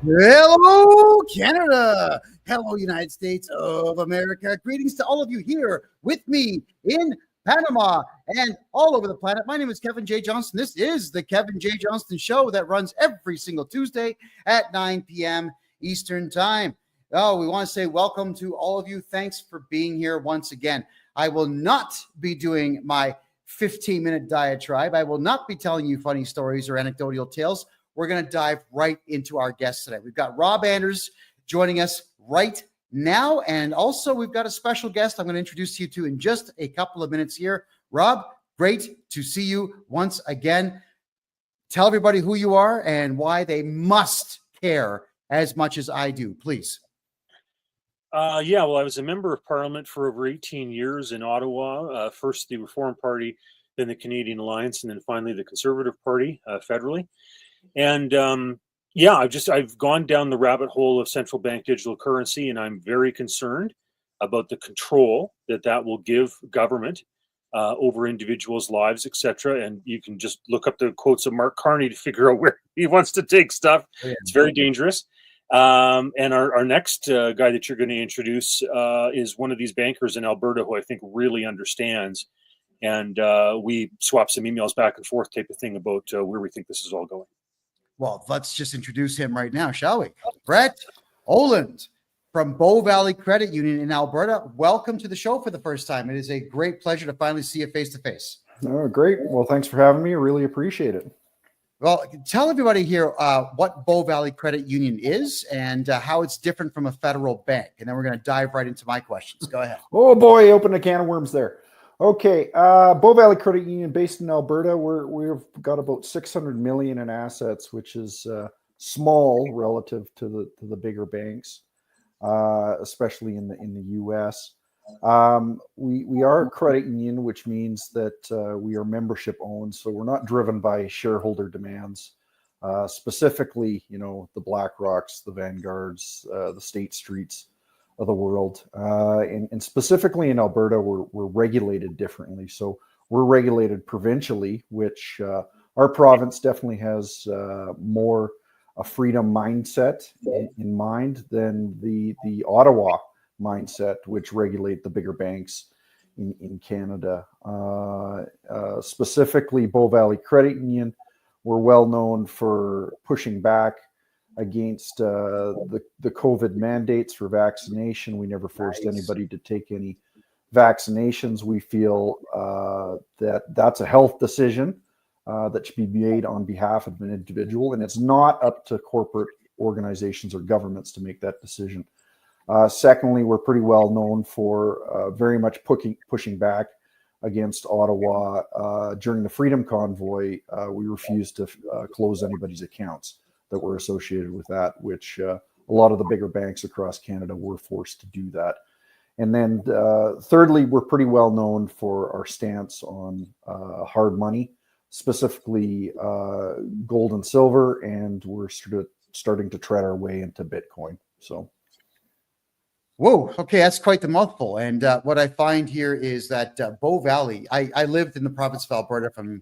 Hello, Canada. Hello, United States of America. Greetings to all of you here with me in Panama and all over the planet. My name is Kevin J. Johnston. This is the Kevin J. Johnston Show that runs every single Tuesday at 9 p.m. Eastern Time. Oh, we want to say welcome to all of you. Thanks for being here once again. I will not be doing my 15-minute diatribe. I will not be telling you funny stories or anecdotal tales. We're going to dive right into our guests today. We've got Rob Anders joining us right now. And also we've got a special guest I'm going to introduce you to in just a couple of minutes here. Rob, great to see you once again. Tell everybody who you are and why they must care as much as I do, please. Well, I was a member of Parliament for over 18 years in Ottawa, first the Reform Party, then the Canadian Alliance, and then finally the Conservative Party federally. And I've gone down the rabbit hole of central bank digital currency, and I'm very concerned about the control that will give government over individuals' lives, etc. And you can just look up the quotes of Mark Carney to figure out where he wants to take stuff. Oh, yeah. It's very dangerous. And our next guy that you're going to introduce is one of these bankers in Alberta who I think really understands. And we swap some emails back and forth type of thing about where we think this is all going. Well, let's just introduce him right now, shall we? Brett Oland from Bow Valley Credit Union in Alberta. Welcome to the show for the first time. It is a great pleasure to finally see you face to face. Oh, great. Well, thanks for having me. Really appreciate it. Well, tell everybody here what Bow Valley Credit Union is and how it's different from a federal bank. And then we're going to dive right into my questions. Go ahead. Oh, boy, open a can of worms there. Okay, Bow Valley Credit Union based in Alberta. We've got about 600 million in assets, which is small relative to the bigger banks, especially in the U.S. We are a credit union, which means that we are membership owned, so we're not driven by shareholder demands. Specifically, the BlackRocks, the Vanguards, the State Streets of the world, and specifically in Alberta, we're regulated differently. So we're regulated provincially, which our province definitely has more a freedom mindset in mind than the Ottawa mindset, which regulate the bigger banks in Canada. Specifically, Bow Valley Credit Union, we're well known for pushing back against the COVID mandates for vaccination. We never forced anybody to take any vaccinations. We feel that's a health decision that should be made on behalf of an individual, and it's not up to corporate organizations or governments to make that decision. Secondly, we're pretty well known for very much pushing back against Ottawa. During the Freedom Convoy, we refused to close anybody's accounts that were associated with that, which a lot of the bigger banks across Canada were forced to do that. And then thirdly, we're pretty well known for our stance on hard money, specifically gold and silver, and we're starting to tread our way into Bitcoin. So. Whoa, okay, that's quite the mouthful. And what I find here is that Bow Valley, I lived in the province of Alberta from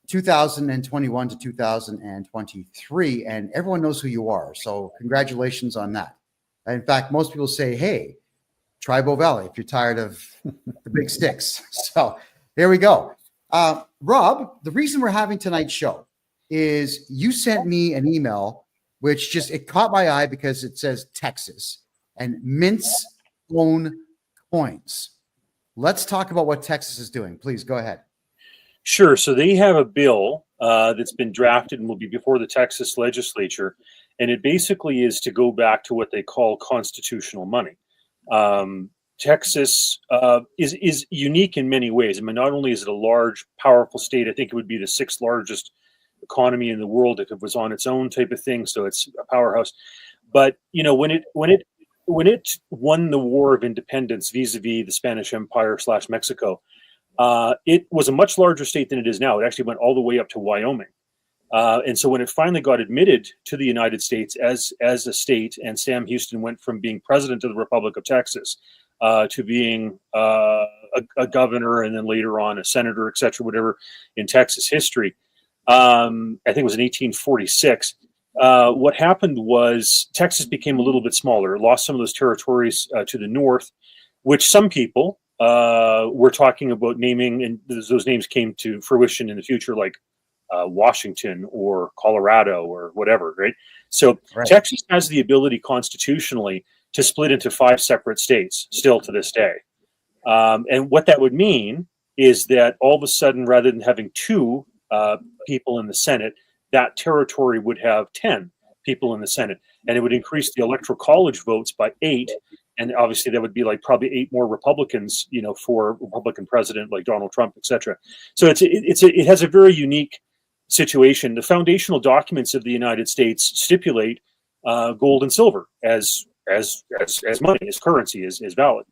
2021 to 2023, and everyone knows who you are. So congratulations on that. In fact, most people say, hey, try Bow Valley if you're tired of the big sticks. So there we go. Rob, the reason we're having tonight's show is you sent me an email, which it caught my eye because it says Texas and mints own coins. Let's talk about what Texas is doing. Please go ahead. Sure. So they have a bill that's been drafted and will be before the Texas legislature. And it basically is to go back to what they call constitutional money. Texas is unique in many ways. I mean, not only is it a large, powerful state, I think it would be the 6th largest economy in the world if it was on its own type of thing. So it's a powerhouse. But, when it won the War of Independence vis-a-vis the Spanish Empire / Mexico, it was a much larger state than it is now. It actually went all the way up to Wyoming. And so when it finally got admitted to the United States as a state, and Sam Houston went from being president of the Republic of Texas to being a governor and then later on a senator, et cetera, whatever, in Texas history, I think it was in 1846, what happened was Texas became a little bit smaller, lost some of those territories to the north, which some people were talking about naming, and those names came to fruition in the future, like Washington or Colorado or whatever, right? So Texas has the ability constitutionally to split into 5 separate states still to this day. And what that would mean is that all of a sudden, rather than having 2 people in the Senate, that territory would have 10 people in the Senate, and it would increase the electoral college votes by 8. And obviously that would be like probably 8 more Republicans, you know, for Republican president like Donald Trump, etc. So it has a very unique situation. The foundational documents of the United States stipulate gold and silver as money, as currency, is valid.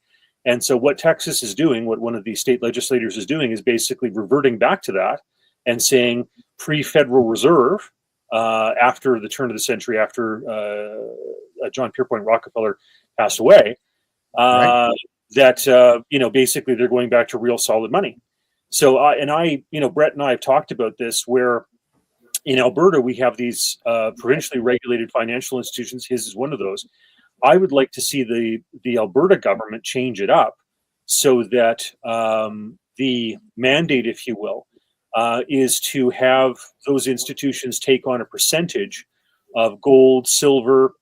And so what Texas is doing, what one of these state legislators is doing, is basically reverting back to that and saying pre-Federal Reserve, after the turn of the century, after John Pierpont Rockefeller passed away, that you know, basically they're going back to real solid money. So you know, Brett and I have talked about this, where in Alberta we have these provincially regulated financial institutions. His is one of those. I would like to see the Alberta government change it up so that the mandate, if you will, is to have those institutions take on a percentage of gold, silver.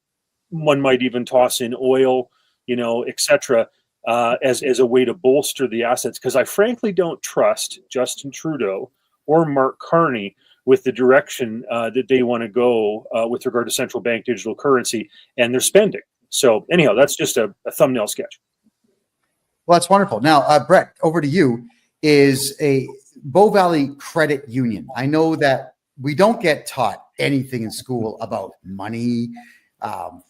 One might even toss in oil, you know, etc., as a way to bolster the assets. Because I frankly don't trust Justin Trudeau or Mark Carney with the direction that they want to go with regard to central bank digital currency and their spending. So anyhow, that's just a thumbnail sketch. Well, that's wonderful. Now, Brett, over to you. Is a Bow Valley Credit Union. I know that we don't get taught anything in school about money,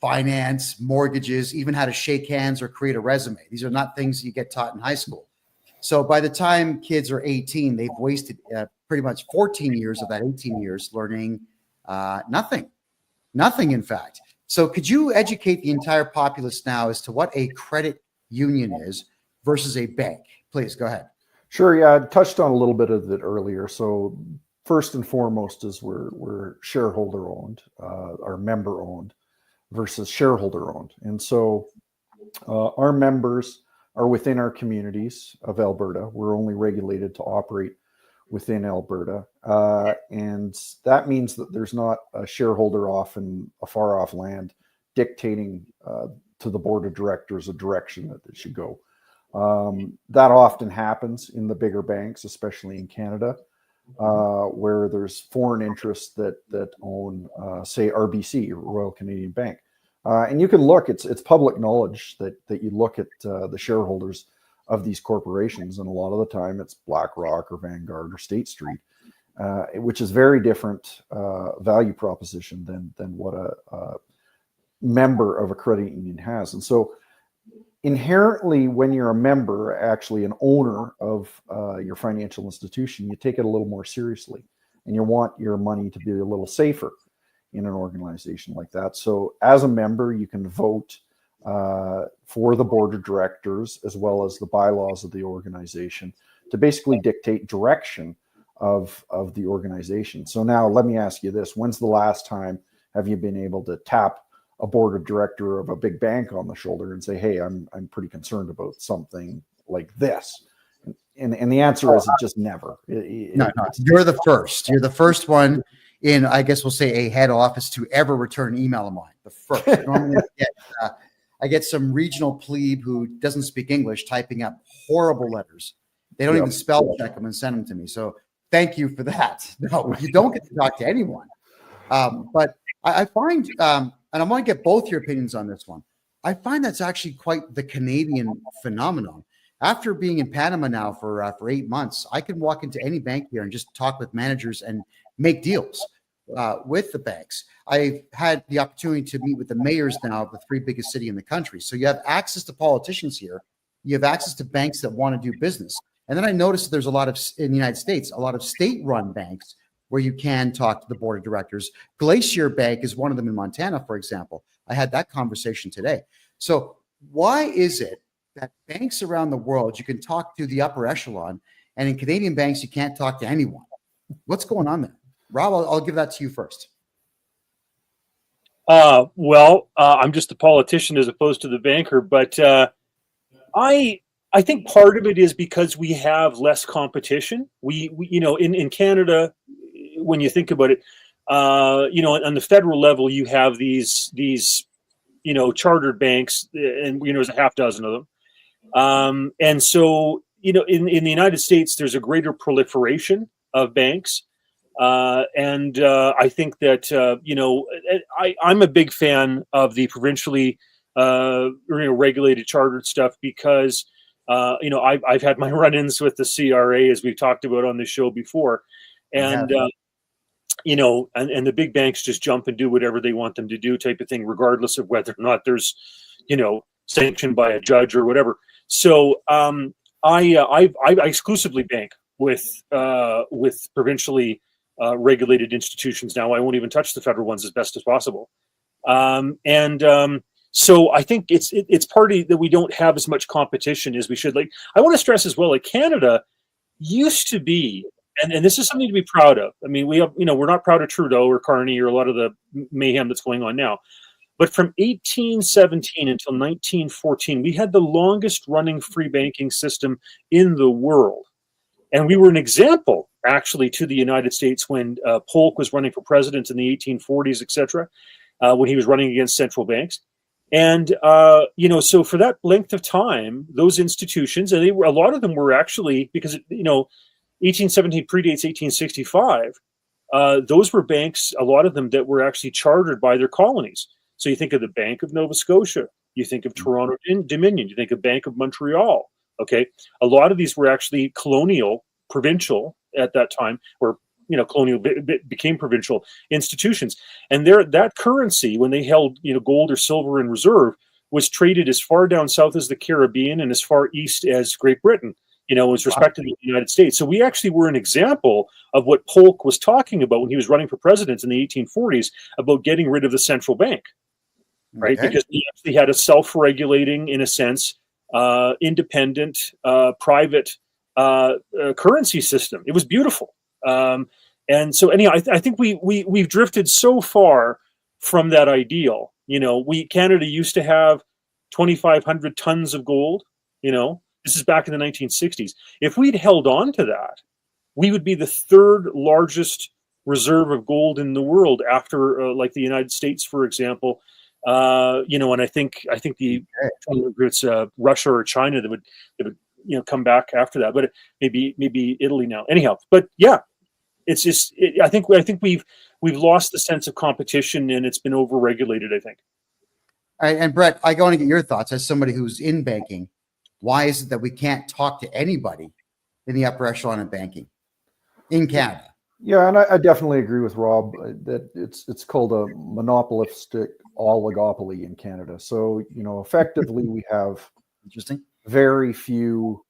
finance, mortgages, even how to shake hands or create a resume. These are not things you get taught in high school. So by the time kids are 18, they've wasted pretty much 14 years of that 18 years learning nothing, in fact. So could you educate the entire populace now as to what a credit union is versus a bank? Please go ahead. Sure. Yeah, I touched on a little bit of it earlier. So first and foremost is we're shareholder owned, or member owned versus shareholder owned. And so our members are within our communities of Alberta. We're only regulated to operate within Alberta. And that means that there's not a shareholder off in a far off land dictating to the board of directors a direction that it should go. That often happens in the bigger banks, especially in Canada, where there's foreign interests that own, say, RBC, Royal Canadian Bank. And you can look, it's public knowledge that you look at the shareholders of these corporations, and a lot of the time it's BlackRock or Vanguard or State Street, which is very different value proposition than what a member of a credit union has. And so inherently, when you're a member, actually an owner of your financial institution, you take it a little more seriously, and you want your money to be a little safer in an organization like that. So as a member, you can vote for the board of directors as well as the bylaws of the organization to basically dictate direction of the organization. So now let me ask you this: when's the last time have you been able to tap a board of director of a big bank on the shoulder and say, hey, I'm pretty concerned about something like this? And the answer is just never. No, you're the first. You're the first one in, I guess we'll say, a head office to ever return an email of mine. The first. Normally I get some regional plebe who doesn't speak English typing up horrible letters. They don't even spell check them and send them to me. So thank you for that. No, you don't get to talk to anyone. But I find, and I want to get both your opinions on this one. I find that's actually quite the Canadian phenomenon. After being in Panama now for 8 months, I can walk into any bank here and just talk with managers and make deals with the banks. I've had the opportunity to meet with the mayors now of the 3 biggest cities in the country. So you have access to politicians here. You have access to banks that want to do business. And then I noticed there's a lot of, in the United States, a lot of state-run banks where you can talk to the board of directors. Glacier Bank is one of them in Montana, for example. I had that conversation today. So why is it that banks around the world, you can talk to the upper echelon, and in Canadian banks, you can't talk to anyone? What's going on there? Rob, I'll give that to you first. I'm just a politician as opposed to the banker, but I think part of it is because we have less competition. We in Canada, when you think about it, on the federal level, you have these chartered banks, and there's a half dozen of them. And so, in the United States, there's a greater proliferation of banks. And I think that, I'm a big fan of the provincially regulated chartered stuff because, I've had my run-ins with the CRA, as we've talked about on the show before. And, and the big banks just jump and do whatever they want them to do type of thing, regardless of whether or not there's, sanctioned by a judge or whatever. So I exclusively bank with provincially regulated institutions now. I won't even touch the federal ones as best as possible. So I think it's partly that we don't have as much competition as we should. Like, I want to stress as well, like Canada used to be, and this is something to be proud of. I mean, we have, we're not proud of Trudeau or Carney or a lot of the mayhem that's going on now. But from 1817 until 1914, we had the longest running free banking system in the world. And we were an example, actually, to the United States when Polk was running for president in the 1840s, et cetera, when he was running against central banks. And, so for that length of time, those institutions, and a lot of them were actually, because, 1817 predates 1865, those were banks, a lot of them that were actually chartered by their colonies. So you think of the Bank of Nova Scotia, you think of Toronto Dominion, you think of Bank of Montreal. Okay, a lot of these were actually colonial, provincial at that time, or colonial became provincial institutions, and that currency, when they held gold or silver in reserve, was traded as far down south as the Caribbean and as far east as Great Britain. Was respected in the United States. So we actually were an example of what Polk was talking about when he was running for president in the 1840s about getting rid of the central bank, right? Okay. Because he actually had a self-regulating, in a sense, independent, private currency system. It was beautiful. And so anyhow, I think we've drifted so far from that ideal. Canada used to have 2,500 tons of gold, This is back in the 1960s. If we'd held on to that, we would be the third largest reserve of gold in the world after, like the United States, for example. And I think it's Russia or China that would come back after that, but maybe Italy now. Anyhow, but yeah, it's just I think we've lost the sense of competition, and it's been overregulated, I think. All right, and Brett, I want to get your thoughts as somebody who's in banking. Why is it that we can't talk to anybody in the upper echelon of banking in Canada? Yeah, and I definitely agree with Rob that it's called a monopolistic oligopoly in Canada. So, effectively we have very few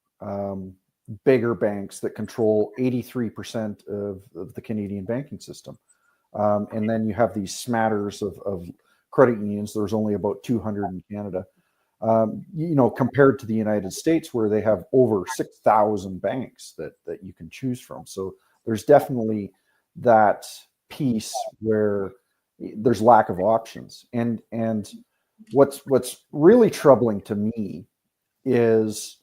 bigger banks that control 83% of the Canadian banking system. And then you have these smatters of credit unions. There's only about 200 in Canada. Compared to the United States, where they have over 6,000 banks that you can choose from. So there's definitely that piece where there's lack of options. And what's really troubling to me is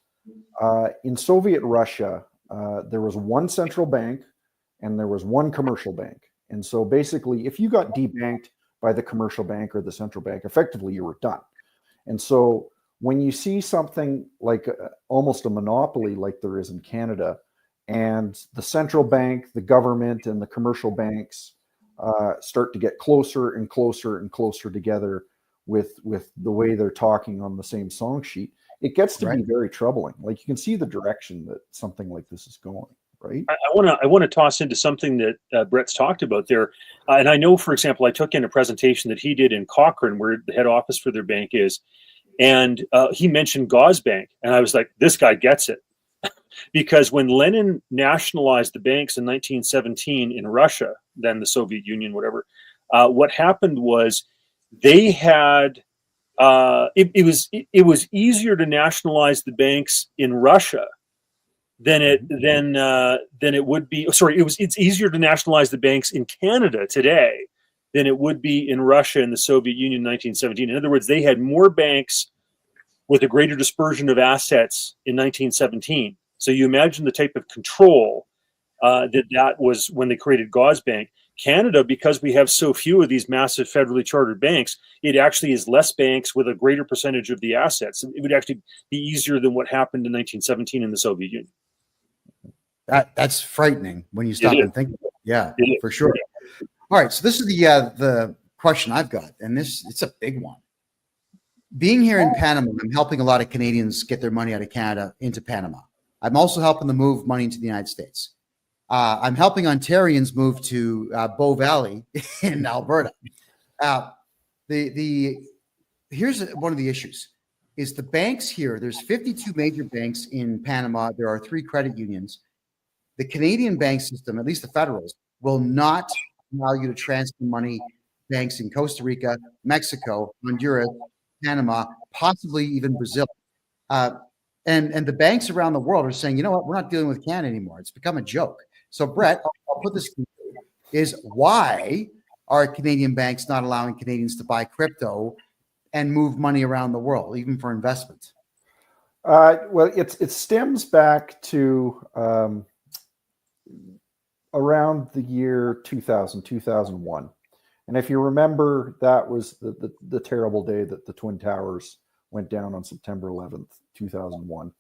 in Soviet Russia, there was one central bank and there was one commercial bank. And so basically, if you got debanked by the commercial bank or the central bank, effectively you were done. And so when you see something like almost a monopoly like there is in Canada, and the central bank, the government, and the commercial banks start to get closer and closer and closer together with the way they're talking on the same song sheet, it gets to be very troubling. Like, you can see the direction that something like this is going. Right. I want to toss into something that Brett's talked about there, and I know, for example, I took in a presentation that he did in Cochrane, where the head office for their bank is, and he mentioned Gazbank, and I was like, this guy gets it, because when Lenin nationalized the banks in 1917 in Russia, then the Soviet Union, whatever, what happened was they had it was easier to nationalize the banks in Russia than it would be. Sorry, it's easier to nationalize the banks in Canada today than it would be in Russia and the Soviet Union in 1917. In other words, they had more banks with a greater dispersion of assets in 1917. So you imagine the type of control that was when they created Gauze Bank. Canada, because we have so few of these massive federally chartered banks, it actually is less banks with a greater percentage of the assets. It would actually be easier than what happened in 1917 in the Soviet Union. That's frightening when you stop and think about it. Yeah, for sure. All right, so this is the question I've got, and it's a big one. Being here in Panama, I'm helping a lot of Canadians get their money out of Canada into Panama. I'm also helping them move money into the United States. I'm helping Ontarians move to Bow Valley in Alberta. Here's one of the issues: is the banks here. There's 52 major banks in Panama. There are 3 credit unions. The Canadian bank system, at least the federals, will not allow you to transfer money. Banks in Costa Rica, Mexico, Honduras, Panama, possibly even Brazil. And the banks around the world are saying, you know what, we're not dealing with Canada anymore. It's become a joke. So, Brett, I'll put this to you, is why are Canadian banks not allowing Canadians to buy crypto and move money around the world, even for investment? Well, it stems back to around the year 2000, 2001. And if you remember, that was the terrible day that the Twin Towers went down on September 11th, 2001.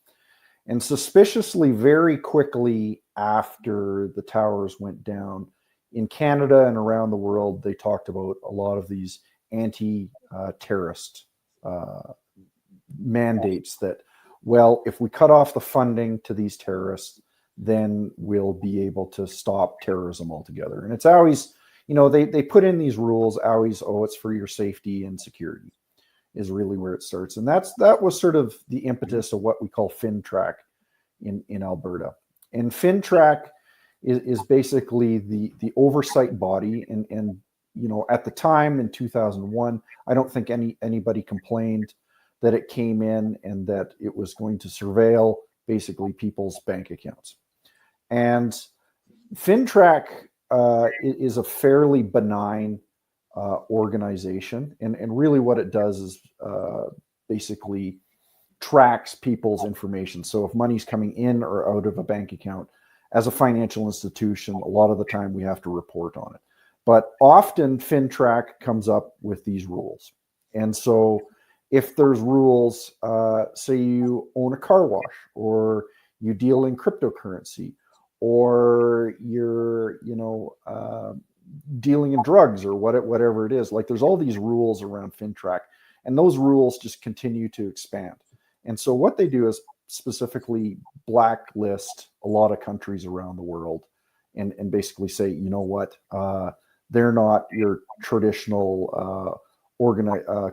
And suspiciously, very quickly after the towers went down, in Canada and around the world, they talked about a lot of these anti-terrorist mandates that, well, if we cut off the funding to these terrorists, then we'll be able to stop terrorism altogether. And it's always, they put in these rules always, it's for your safety and security is really where it starts. And that was sort of the impetus of what we call FinTrack in Alberta. And FinTrack is basically the oversight body. And at the time in 2001, I don't think anybody complained that it came in and that it was going to surveil basically people's bank accounts. And FinTrack is a fairly benign organization. And really what it does is basically tracks people's information. So if money's coming in or out of a bank account, as a financial institution, a lot of the time we have to report on it. But often FinTrack comes up with these rules. And so if there's rules, say you own a car wash, or you deal in cryptocurrency, or you're, dealing in drugs, or whatever it is, like there's all these rules around FinTrack, and those rules just continue to expand. And so what they do is specifically blacklist a lot of countries around the world, and basically say, you know what, they're not your traditional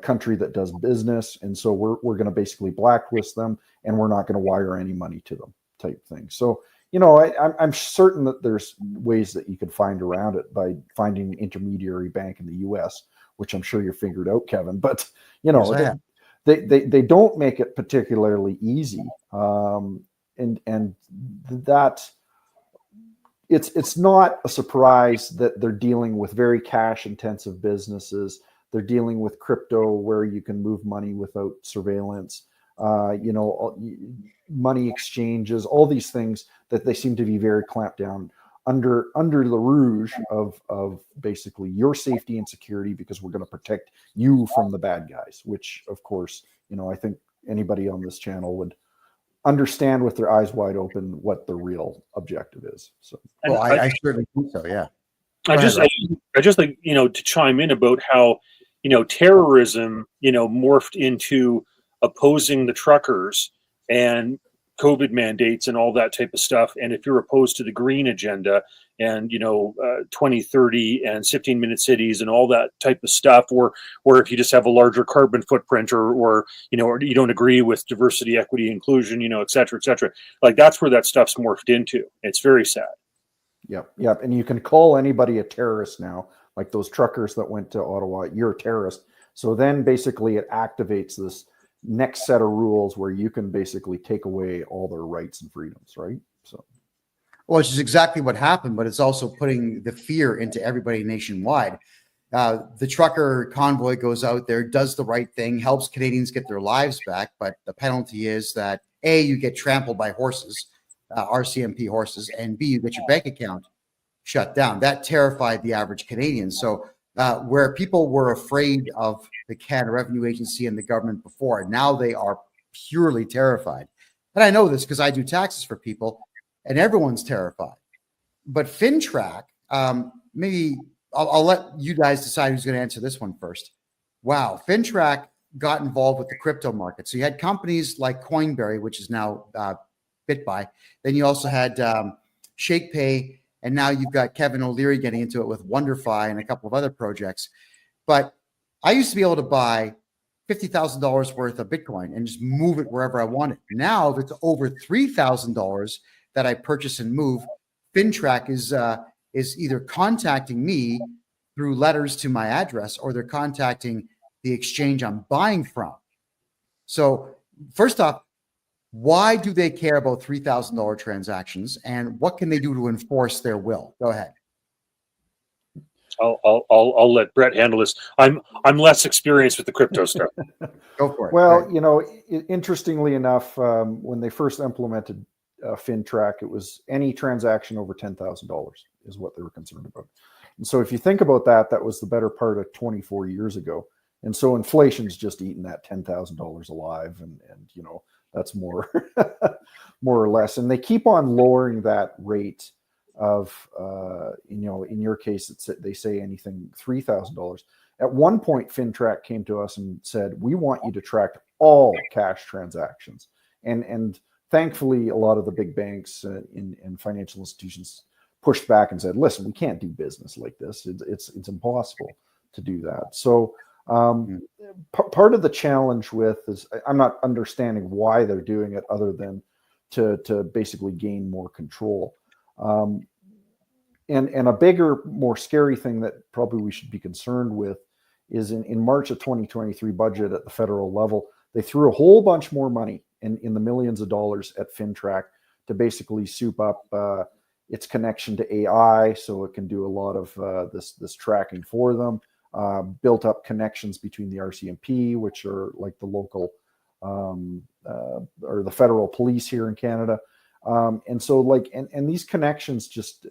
country that does business, and so we're going to basically blacklist them, and we're not going to wire any money to them, type thing. So I'm certain that there's ways that you could find around it by finding an intermediary bank in the U.S., which I'm sure you figured out, Kevin. But yes, they don't make it particularly easy, and that it's not a surprise that they're dealing with very cash intensive businesses. They're dealing with crypto where you can move money without surveillance, money exchanges, all these things that they seem to be very clamped down under the rouge of basically your safety and security, because we're going to protect you from the bad guys, which of course, I think anybody on this channel would understand with their eyes wide open what the real objective is. So, well, I certainly think so. Yeah. I just like, to chime in about how, terrorism, morphed into opposing the truckers and COVID mandates and all that type of stuff. And if you're opposed to the green agenda and, 2030 and 15-minute cities and all that type of stuff, or if you just have a larger carbon footprint or you don't agree with diversity, equity, inclusion, et cetera, like that's where that stuff's morphed into. It's very sad. Yep. And you can call anybody a terrorist now, like those truckers that went to Ottawa, you're a terrorist. So then basically it activates this next set of rules where you can basically take away all their rights and freedoms, right? So, well, which is exactly what happened, but it's also putting the fear into everybody nationwide. The trucker convoy goes out there, does the right thing, helps Canadians get their lives back. But the penalty is that A, you get trampled by horses, RCMP horses, and B, you get your bank account shut down. That terrified the average Canadian. So where people were afraid of the Canada Revenue Agency and the government before, now they are purely terrified. And I know this because I do taxes for people, and everyone's terrified. But FinTrack, maybe I'll let you guys decide who's going to answer this one first. Wow, FinTrack got involved with the crypto market. So you had companies like Coinberry, which is now BitBuy. Then you also had ShakePay, and now you've got Kevin O'Leary getting into it with WonderFi and a couple of other projects. But I used to be able to buy $50,000 worth of Bitcoin and just move it wherever I wanted. Now, if it's over $3,000 that I purchase and move, FinTrack is either contacting me through letters to my address, or they're contacting the exchange I'm buying from. So first off, why do they care about $3,000 transactions, and what can they do to enforce their will? Go ahead. I'll let Brett handle this. I'm less experienced with the crypto stuff. Go for it. Well, right. you know, interestingly enough, when they first implemented FinTrack, it was any transaction over $10,000 is what they were concerned about. And so if you think about that, that was the better part of 24 years ago. And so inflation's just eaten that $10,000 alive, and you know, that's more more or less. And they keep on lowering that rate of you know, in your case, they say anything $3,000. At one point, FinTrack came to us and said, we want you to track all cash transactions. And thankfully, a lot of the big banks and financial institutions pushed back and said, listen, we can't do business like this. It's impossible to do that. So part of the challenge with is I'm not understanding why they're doing it, other than to basically gain more control. And a bigger, more scary thing that probably we should be concerned with is in March of 2023 budget at the federal level, they threw a whole bunch more money in the millions of dollars at FinTrack to basically soup up its connection to AI, so it can do a lot of this tracking for them. Built up connections between the RCMP, which are like the local or the federal police here in Canada. And so like, and these connections just,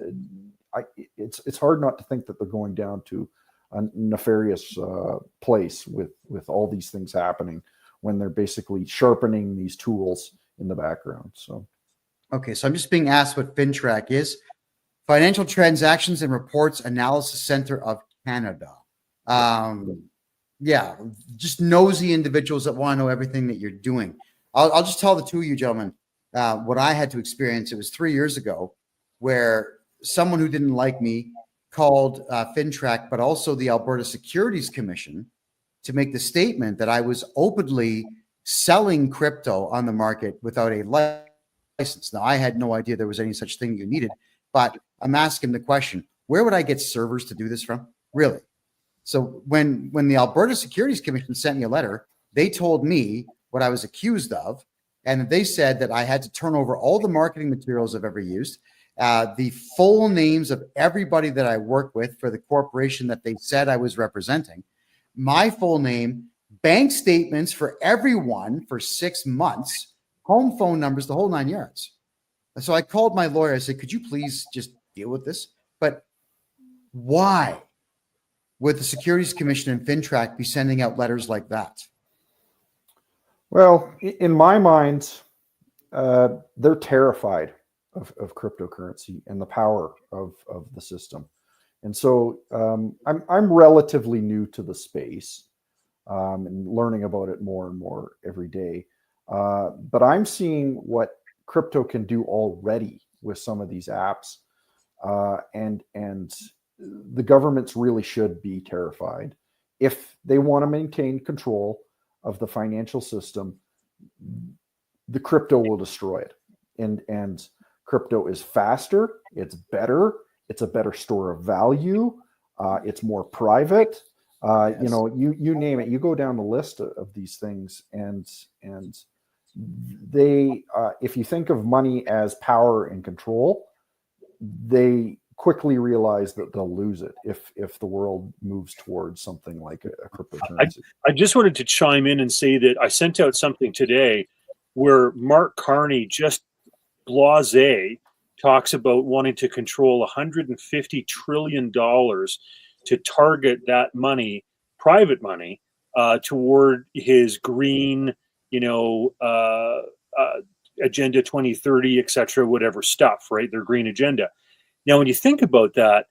it's hard not to think that they're going down to a nefarious place with all these things happening, when they're basically sharpening these tools in the background. So, okay, so I'm just being asked what FinTrack is. Financial Transactions and Reports Analysis Center of Canada. Yeah, just nosy individuals that want to know everything that you're doing. I'll just tell the two of you gentlemen what I had to experience. It was 3 years ago, where someone who didn't like me called FinTrack, but also the Alberta Securities Commission, to make the statement that I was openly selling crypto on the market without a license. Now, I had no idea there was any such thing you needed, but I'm asking the question, where would I get servers to do this from? Really? So when the Alberta Securities Commission sent me a letter, they told me what I was accused of, and they said that I had to turn over all the marketing materials I've ever used, the full names of everybody that I work with for the corporation that they said I was representing, my full name, bank statements for everyone for 6 months, home phone numbers, the whole 9 yards. So I called my lawyer. I said, could you please just deal with this? But why would the Securities Commission and FinTrack be sending out letters like that? well, in my mind, they're terrified of cryptocurrency and the power of the system. And so I'm relatively new to the space and learning about it more and more every day. But I'm seeing what crypto can do already with some of these apps. And the governments really should be terrified. If they want to maintain control of the financial system, the crypto will destroy it. And crypto is faster, it's better, it's a better store of value, it's more private. Yes. You know, you name it, you go down the list of these things, and they if you think of money as power and control, they quickly realize that they'll lose it if the world moves towards something like a cryptocurrency. I just wanted to chime in and say that I sent out something today where Mark Carney, just blasé, talks about wanting to control $150 trillion to target that money, private money, toward his green, Agenda 2030, et cetera, whatever stuff, right? Their green agenda. Now, when you think about that,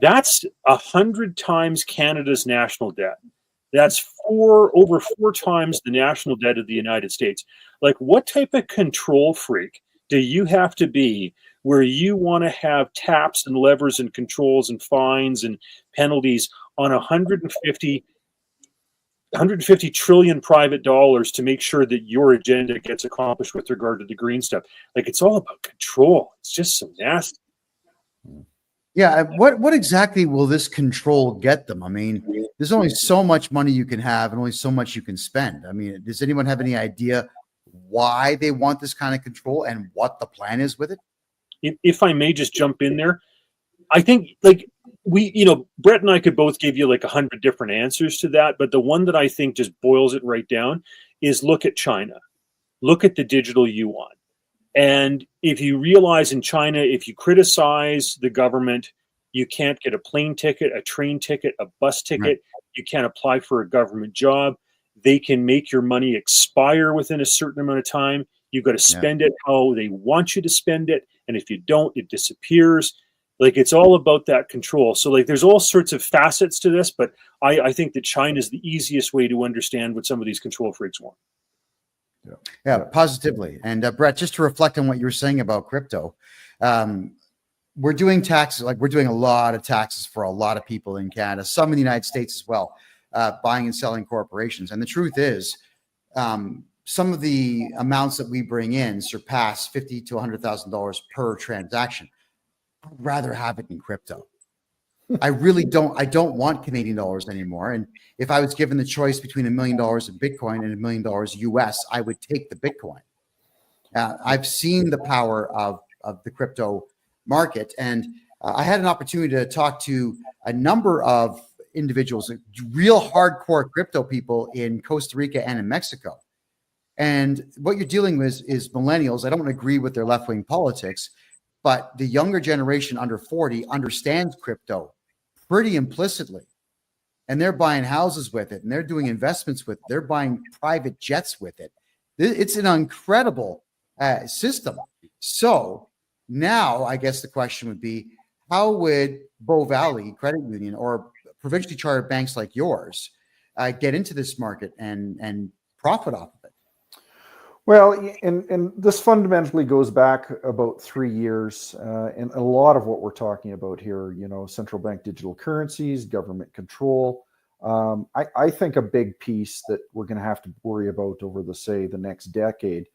that's 100 times Canada's national debt. That's over four times the national debt of the United States. Like, what type of control freak do you have to be where you want to have taps and levers and controls and fines and penalties on 150 trillion private dollars to make sure that your agenda gets accomplished with regard to the green stuff? Like, it's all about control. It's just so nasty. Yeah, what exactly will this control get them? I mean, there's only so much money you can have and only so much you can spend. I mean, does anyone have any idea why they want this kind of control and what the plan is with it? If I may just jump in there, I think Brett and I could both give you like 100 different answers to that, but the one that I think just boils it right down is look at China. Look at the digital yuan. And if you realize in China, if you criticize the government, you can't get a plane ticket, a train ticket, a bus ticket. Right. You can't apply for a government job. They can make your money expire within a certain amount of time. You've got to spend it how they want you to spend it. And if you don't, it disappears. Like, it's all about that control. So like, there's all sorts of facets to this, but I think that China is the easiest way to understand what some of these control freaks want. Yeah, positively. And Brett, just to reflect on what you were saying about crypto, we're doing taxes, like we're doing a lot of taxes for a lot of people in Canada, some in the United States as well, buying and selling corporations. And the truth is, some of the amounts that we bring in surpass $50,000 to $100,000 per transaction. I'd rather have it in crypto. I really don't. I don't want Canadian dollars anymore. And if I was given the choice between $1 million in Bitcoin and $1 million US, I would take the Bitcoin. I've seen the power of the crypto market, and I had an opportunity to talk to a number of individuals, real hardcore crypto people in Costa Rica and in Mexico. And what you're dealing with is millennials. I don't agree with their left-wing politics, but the younger generation under 40 understands crypto pretty implicitly. And they're buying houses with it, and they're doing investments with it. They're buying private jets with it. It's an incredible system. So now I guess the question would be, how would Bow Valley Credit Union or provincially chartered banks like yours get into this market and profit off of it? Well, and this fundamentally goes back about 3 years, and a lot of what we're talking about here, central bank digital currencies, government control. I think a big piece that we're going to have to worry about over the next decade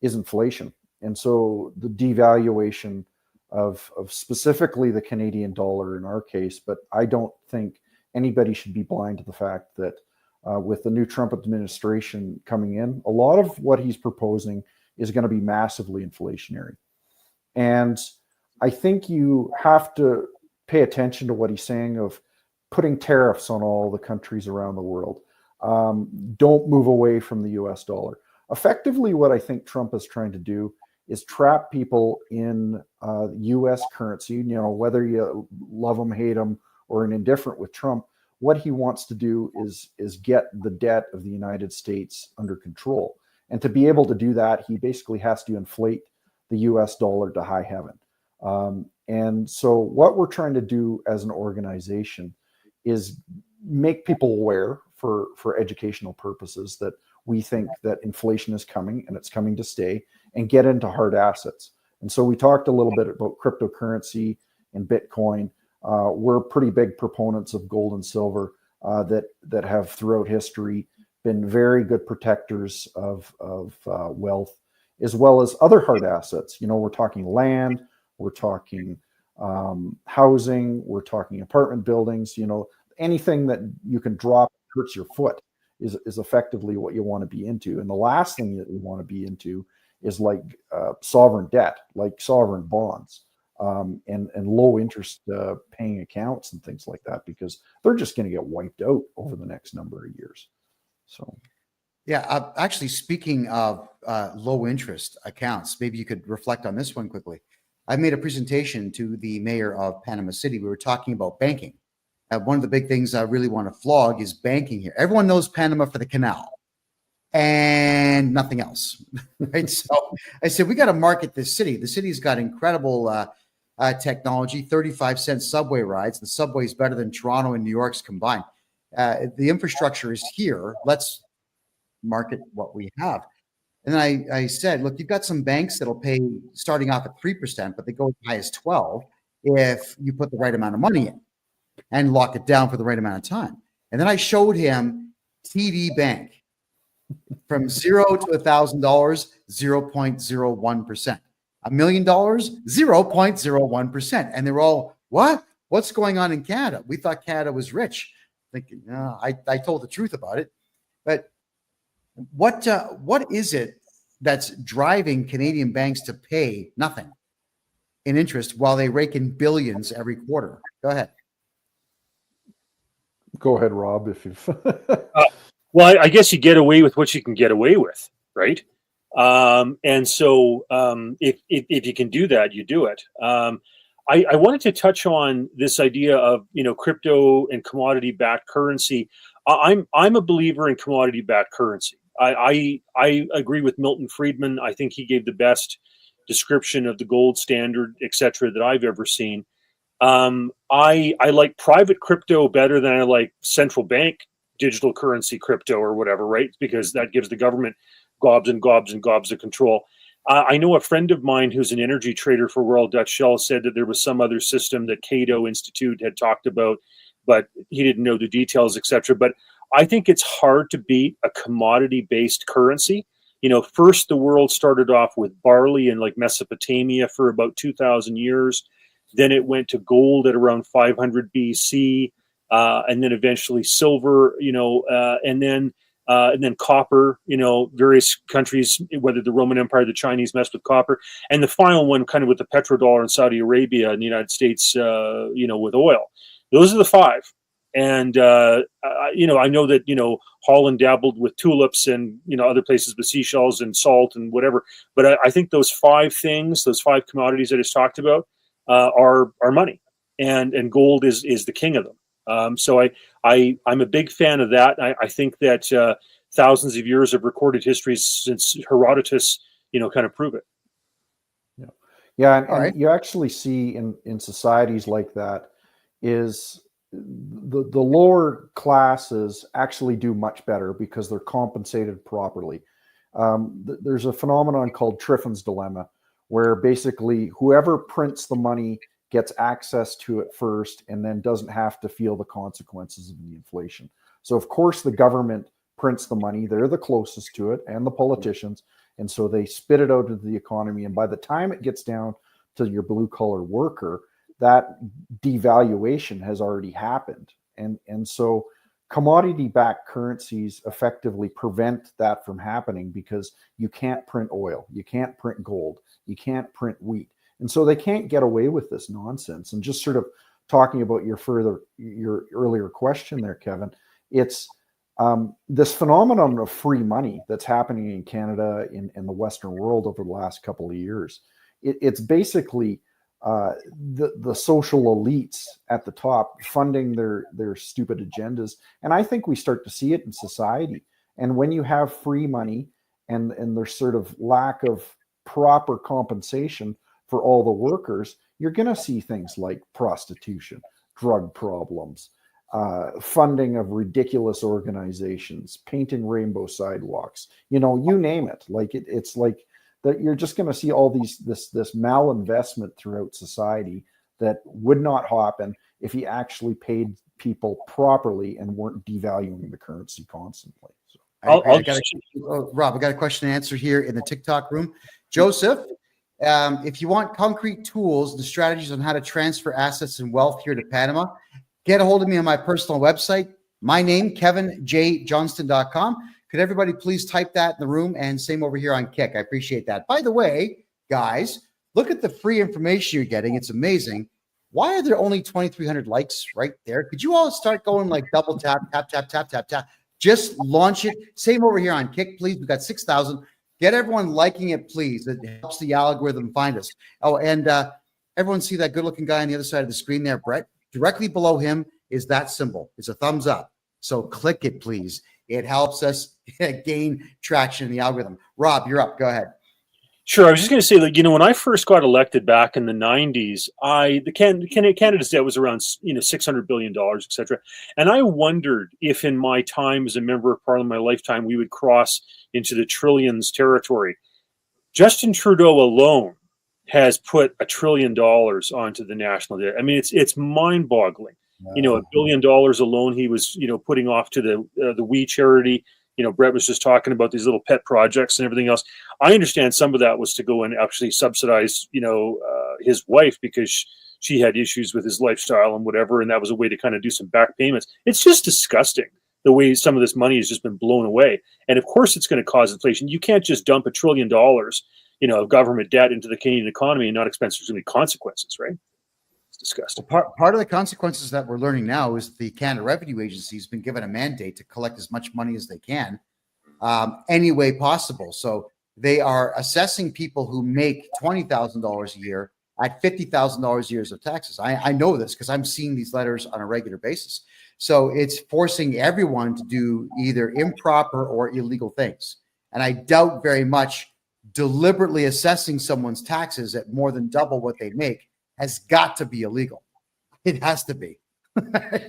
is inflation. And so the devaluation of specifically the Canadian dollar in our case, but I don't think anybody should be blind to the fact that with the new Trump administration coming in, a lot of what he's proposing is going to be massively inflationary. And I think you have to pay attention to what he's saying of putting tariffs on all the countries around the world. Don't move away from the US dollar. Effectively, what I think Trump is trying to do is trap people in US currency, whether you love him, hate him, or an indifferent with Trump. What he wants to do is get the debt of the United States under control. And to be able to do that, he basically has to inflate the US dollar to high heaven. And so what we're trying to do as an organization is make people aware for educational purposes that we think that inflation is coming and it's coming to stay, and get into hard assets. And so we talked a little bit about cryptocurrency and Bitcoin. We're pretty big proponents of gold and silver that have throughout history been very good protectors of wealth, as well as other hard assets. We're talking land, we're talking housing, we're talking apartment buildings. Anything that you can drop hurts your foot is effectively what you want to be into. And the last thing that you want to be into is like sovereign debt, like sovereign bonds. and low interest paying accounts and things like that, because they're just going to get wiped out over the next number of years. So, yeah, actually, speaking of low interest accounts, maybe you could reflect on this one quickly. I made a presentation to the mayor of Panama City. We were talking about banking. One of the big things I really want to flog is banking here. Everyone knows Panama for the canal and nothing else, right? So I said, we got to market this city. The city's got incredible technology, 35-cent subway rides. The subway is better than Toronto and New York's combined. The infrastructure is here. Let's market what we have. And then I said, look, you've got some banks that'll pay starting off at 3%, but they go as high as 12 if you put the right amount of money in and lock it down for the right amount of time. And then I showed him TD Bank from $0 to $1,000, 0.01%. $1 million, 0.01%. And they're all, what? What's going on in Canada? We thought Canada was rich. Thinking, no, I told the truth about it. But what is it that's driving Canadian banks to pay nothing in interest while they rake in billions every quarter? Go ahead. Go ahead, Rob, if you've... Well, I guess you get away with what you can get away with, right? And so if you can do that, you do it. I wanted to touch on this idea of, crypto and commodity-backed currency. I'm a believer in commodity-backed currency. I agree with Milton Friedman. I think he gave the best description of the gold standard, et cetera, that I've ever seen. I like private crypto better than I like central bank digital currency crypto or whatever, right? Because that gives the government gobs and gobs and gobs of control. I know a friend of mine who's an energy trader for Royal Dutch Shell said that there was some other system that Cato Institute had talked about, but he didn't know the details, et cetera. But I think it's hard to beat a commodity-based currency. First the world started off with barley in like Mesopotamia for about 2,000 years. Then it went to gold at around 500 BC, and then eventually silver, and then copper. Various countries, whether the Roman Empire, the Chinese, messed with copper, and the final one, kind of with the petrodollar in Saudi Arabia and the United States, with oil. Those are the five. And I know that Holland dabbled with tulips and other places with seashells and salt and whatever. But I think those five things, those five commodities I just talked about, are money, and gold is the king of them. So I'm a big fan of that. I think that thousands of years of recorded history since Herodotus, kind of prove it. Yeah, and you actually see in societies like that is the lower classes actually do much better because they're compensated properly. There's a phenomenon called Triffin's dilemma, where basically whoever prints the money gets access to it first and then doesn't have to feel the consequences of the inflation. So of course the government prints the money, they're the closest to it, and the politicians, and so they spit it out into the economy, and by the time it gets down to your blue collar worker, that devaluation has already happened. And so commodity-backed currencies effectively prevent that from happening because you can't print oil, you can't print gold, you can't print wheat. And so they can't get away with this nonsense. And just sort of talking about your earlier question there, Kevin, it's this phenomenon of free money that's happening in Canada, in the Western world over the last couple of years. It's basically the social elites at the top funding their stupid agendas. And I think we start to see it in society. And when you have free money and there's sort of lack of proper compensation for all the workers, you're going to see things like prostitution, drug problems, funding of ridiculous organizations, painting rainbow sidewalks, you name it. Like it's like that you're just going to see all this malinvestment throughout society that would not happen if you actually paid people properly and weren't devaluing the currency constantly. So Rob, I got a question and answer here in the TikTok room. Joseph, if you want concrete tools and strategies on how to transfer assets and wealth here to Panama, get a hold of me on my personal website. My name, kevinjjohnston.com. Could everybody please type that in the room, and same over here on Kick? I appreciate that. By the way, guys, Look at the free information you're getting. It's amazing. Why are there only 2,300 likes right there? Could you all start going like double tap, tap, tap, tap, tap, tap? Just launch it. Same over here on Kick, please. We've got 6,000. Get everyone liking it, please. It helps the algorithm find us. Oh, and everyone see that good-looking guy on the other side of the screen there, Brett? Directly below him is that symbol. It's a thumbs up. So click it, please. It helps us gain traction in the algorithm. Rob, you're up. Go ahead. Sure. I was just going to say that, when I first got elected back in the 90s, the candidate's debt was around, $600 billion, et cetera. And I wondered if in my time as a member of parliament, my lifetime, we would cross into the trillions territory. Justin Trudeau alone has put $1 trillion onto the national debt. I mean, it's mind-boggling. $1 billion alone he was, putting off to the We charity. Brett was just talking about these little pet projects and everything else. I understand some of that was to go and actually subsidize, his wife because she had issues with his lifestyle and whatever. And that was a way to kind of do some back payments. It's just disgusting the way some of this money has just been blown away. And of course it's going to cause inflation. You can't just dump $1 trillion, of government debt into the Canadian economy and not expect there's going to be consequences, right? Disgusting. Well, part of the consequences that we're learning now is the Canada Revenue Agency has been given a mandate to collect as much money as they can, any way possible. So they are assessing people who make $20,000 a year at $50,000 a year of taxes. I know this because I'm seeing these letters on a regular basis. So it's forcing everyone to do either improper or illegal things. And I doubt very much deliberately assessing someone's taxes at more than double what they make has got to be illegal. It has to be.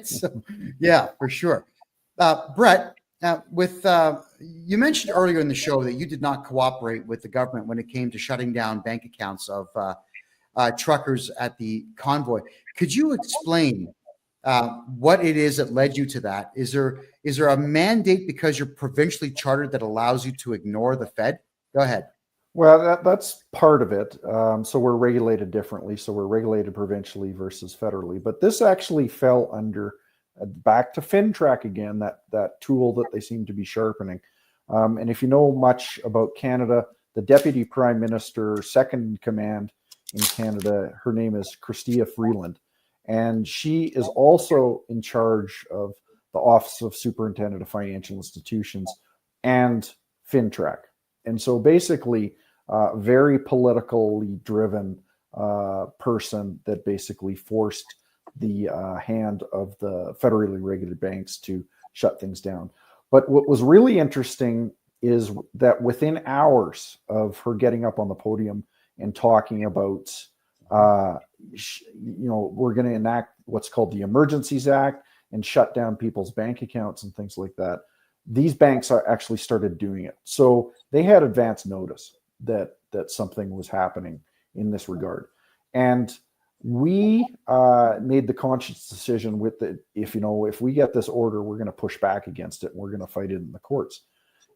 So, yeah, for sure. Brett, you mentioned earlier in the show that you did not cooperate with the government when it came to shutting down bank accounts of truckers at the convoy. Could you explain what it is that led you to that? Is there a mandate because you're provincially chartered that allows you to ignore the Fed? Go ahead. Well, that's part of it. So we're regulated differently. So we're regulated provincially versus federally. But this actually fell under back to FinTrack again, that tool that they seem to be sharpening. And if you know much about Canada, the Deputy Prime Minister, second in command in Canada, her name is Chrystia Freeland. And she is also in charge of the Office of Superintendent of Financial Institutions and FinTrack. And so basically, very politically driven person that basically forced the hand of the federally regulated banks to shut things down. But what was really interesting is that within hours of her getting up on the podium and talking about, we're going to enact what's called the Emergencies Act and shut down people's bank accounts and things like that, these banks are actually started doing it. So they had advance notice that something was happening in this regard. And we made the conscious decision with it. If we get this order, we're going to push back against it. And we're going to fight it in the courts.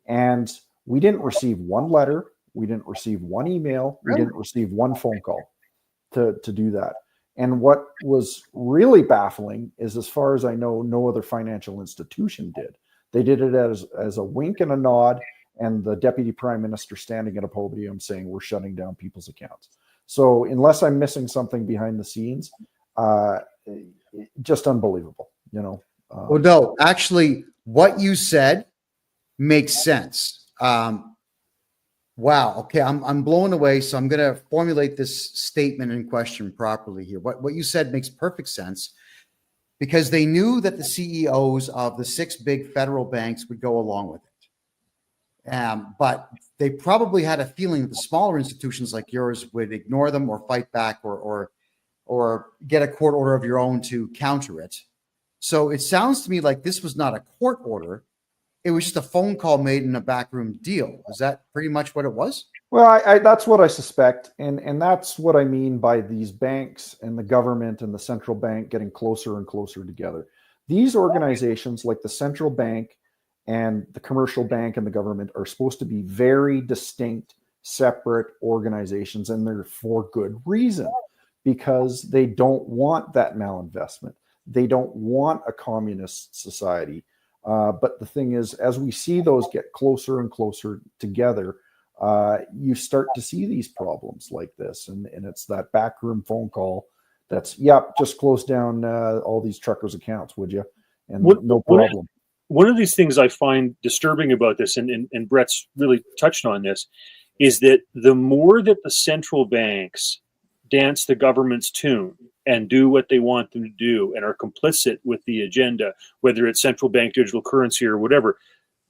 And we didn't receive one letter. We didn't receive one email. We didn't receive one phone call to do that. And what was really baffling is, as far as I know, no other financial institution did. They did it as a wink and a nod, and the Deputy Prime Minister standing at a podium saying we're shutting down people's accounts. So unless I'm missing something behind the scenes, just unbelievable, Well, no, actually, what you said makes sense. Wow. Okay, I'm blown away. So I'm going to formulate this statement in question properly here. What you said makes perfect sense, because they knew that the CEOs of the 6 big federal banks would go along with it. But they probably had a feeling that the smaller institutions like yours would ignore them or fight back or get a court order of your own to counter it. So it sounds to me like this was not a court order. It was just a phone call made in a backroom deal. Is that pretty much what it was? Well, that's what I suspect. And that's what I mean by these banks and the government and the central bank getting closer and closer together. These organizations like the central bank and the commercial bank and the government are supposed to be very distinct, separate organizations, and they're for good reason, because they don't want that malinvestment. They don't want a communist society. But the thing is, as we see those get closer and closer together, you start to see these problems like this. And it's that backroom phone call that's, just close down all these truckers' accounts, would you? And no problem. One of these things I find disturbing about this, and Brett's really touched on this, is that the more that the central banks dance the government's tune and do what they want them to do and are complicit with the agenda, whether it's central bank digital currency or whatever,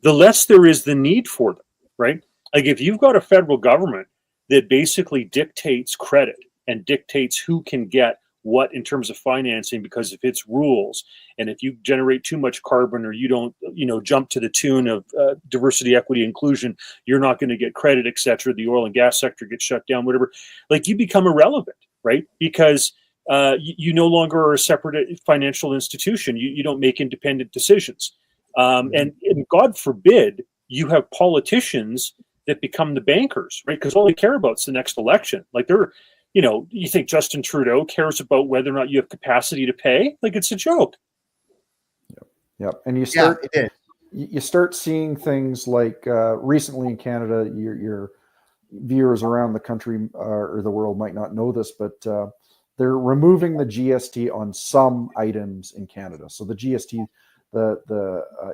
the less there is the need for them, right? Like if you've got a federal government that basically dictates credit and dictates who can get what in terms of financing because of its rules, and if you generate too much carbon or you don't jump to the tune of diversity, equity, inclusion, you're not going to get credit, etc. The oil and gas sector gets shut down, whatever. Like you become irrelevant, right? Because you no longer are a separate financial institution. You don't make independent decisions, and God forbid you have politicians that become the bankers, right? Because all they care about is the next election. Like you think Justin Trudeau cares about whether or not you have capacity to pay? Like it's a joke. Yep. And you start seeing things like recently in Canada, your viewers around the country or the world might not know this, but they're removing the GST on some items in Canada. So the GST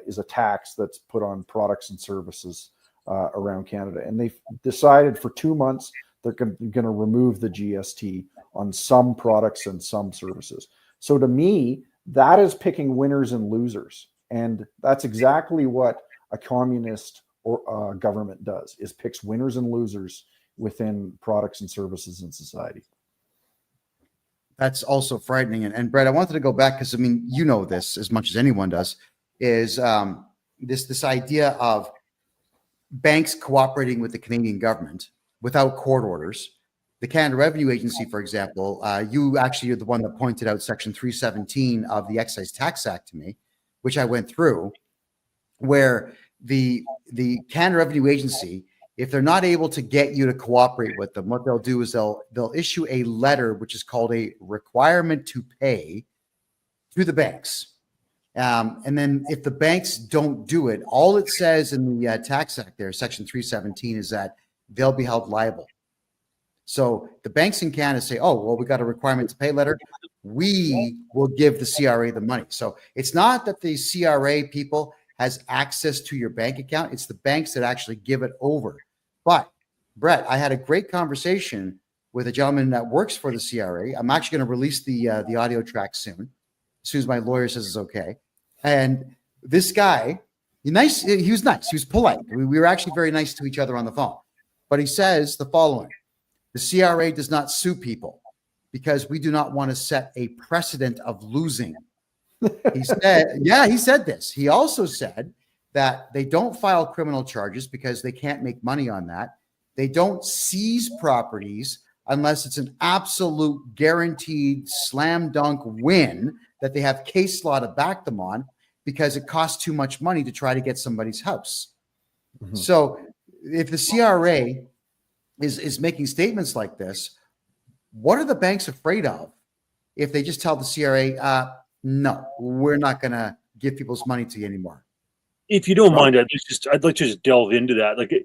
is a tax that's put on products and services around Canada. And they've decided for 2 months they're going to remove the GST on some products and some services. So to me, that is picking winners and losers. And that's exactly what a communist or government does, is picks winners and losers within products and services in society. That's also frightening. And Brett, I wanted to go back because, I mean, you know this as much as anyone does, is this idea of banks cooperating with the Canadian government without court orders. The Canada Revenue Agency, for example, you actually are the one that pointed out Section 317 of the Excise Tax Act to me, which I went through, where the Canada Revenue Agency, if they're not able to get you to cooperate with them, what they'll do is they'll issue a letter, which is called a requirement to pay, to the banks. And then if the banks don't do it, all it says in the Tax Act there, Section 317, is that they'll be held liable. So the banks in Canada say, oh, well, we got a requirement to pay letter. We will give the CRA the money. So it's not that the CRA people has access to your bank account. It's the banks that actually give it over. But Brett, I had a great conversation with a gentleman that works for the CRA. I'm actually going to release the audio track soon as my lawyer says it's okay. And this guy, he was nice. He was polite. We were actually very nice to each other on the phone. But he says the following: the CRA does not sue people because we do not want to set a precedent of losing. He said this. He also said that they don't file criminal charges because they can't make money on that. They don't seize properties unless it's an absolute guaranteed slam dunk win that they have case law to back them on, because it costs too much money to try to get somebody's house. Mm-hmm. So if the CRA is making statements like this, what are the banks afraid of if they just tell the CRA, no, we're not going to give people's money to you anymore? If you don't mind, I'd like to just delve into that.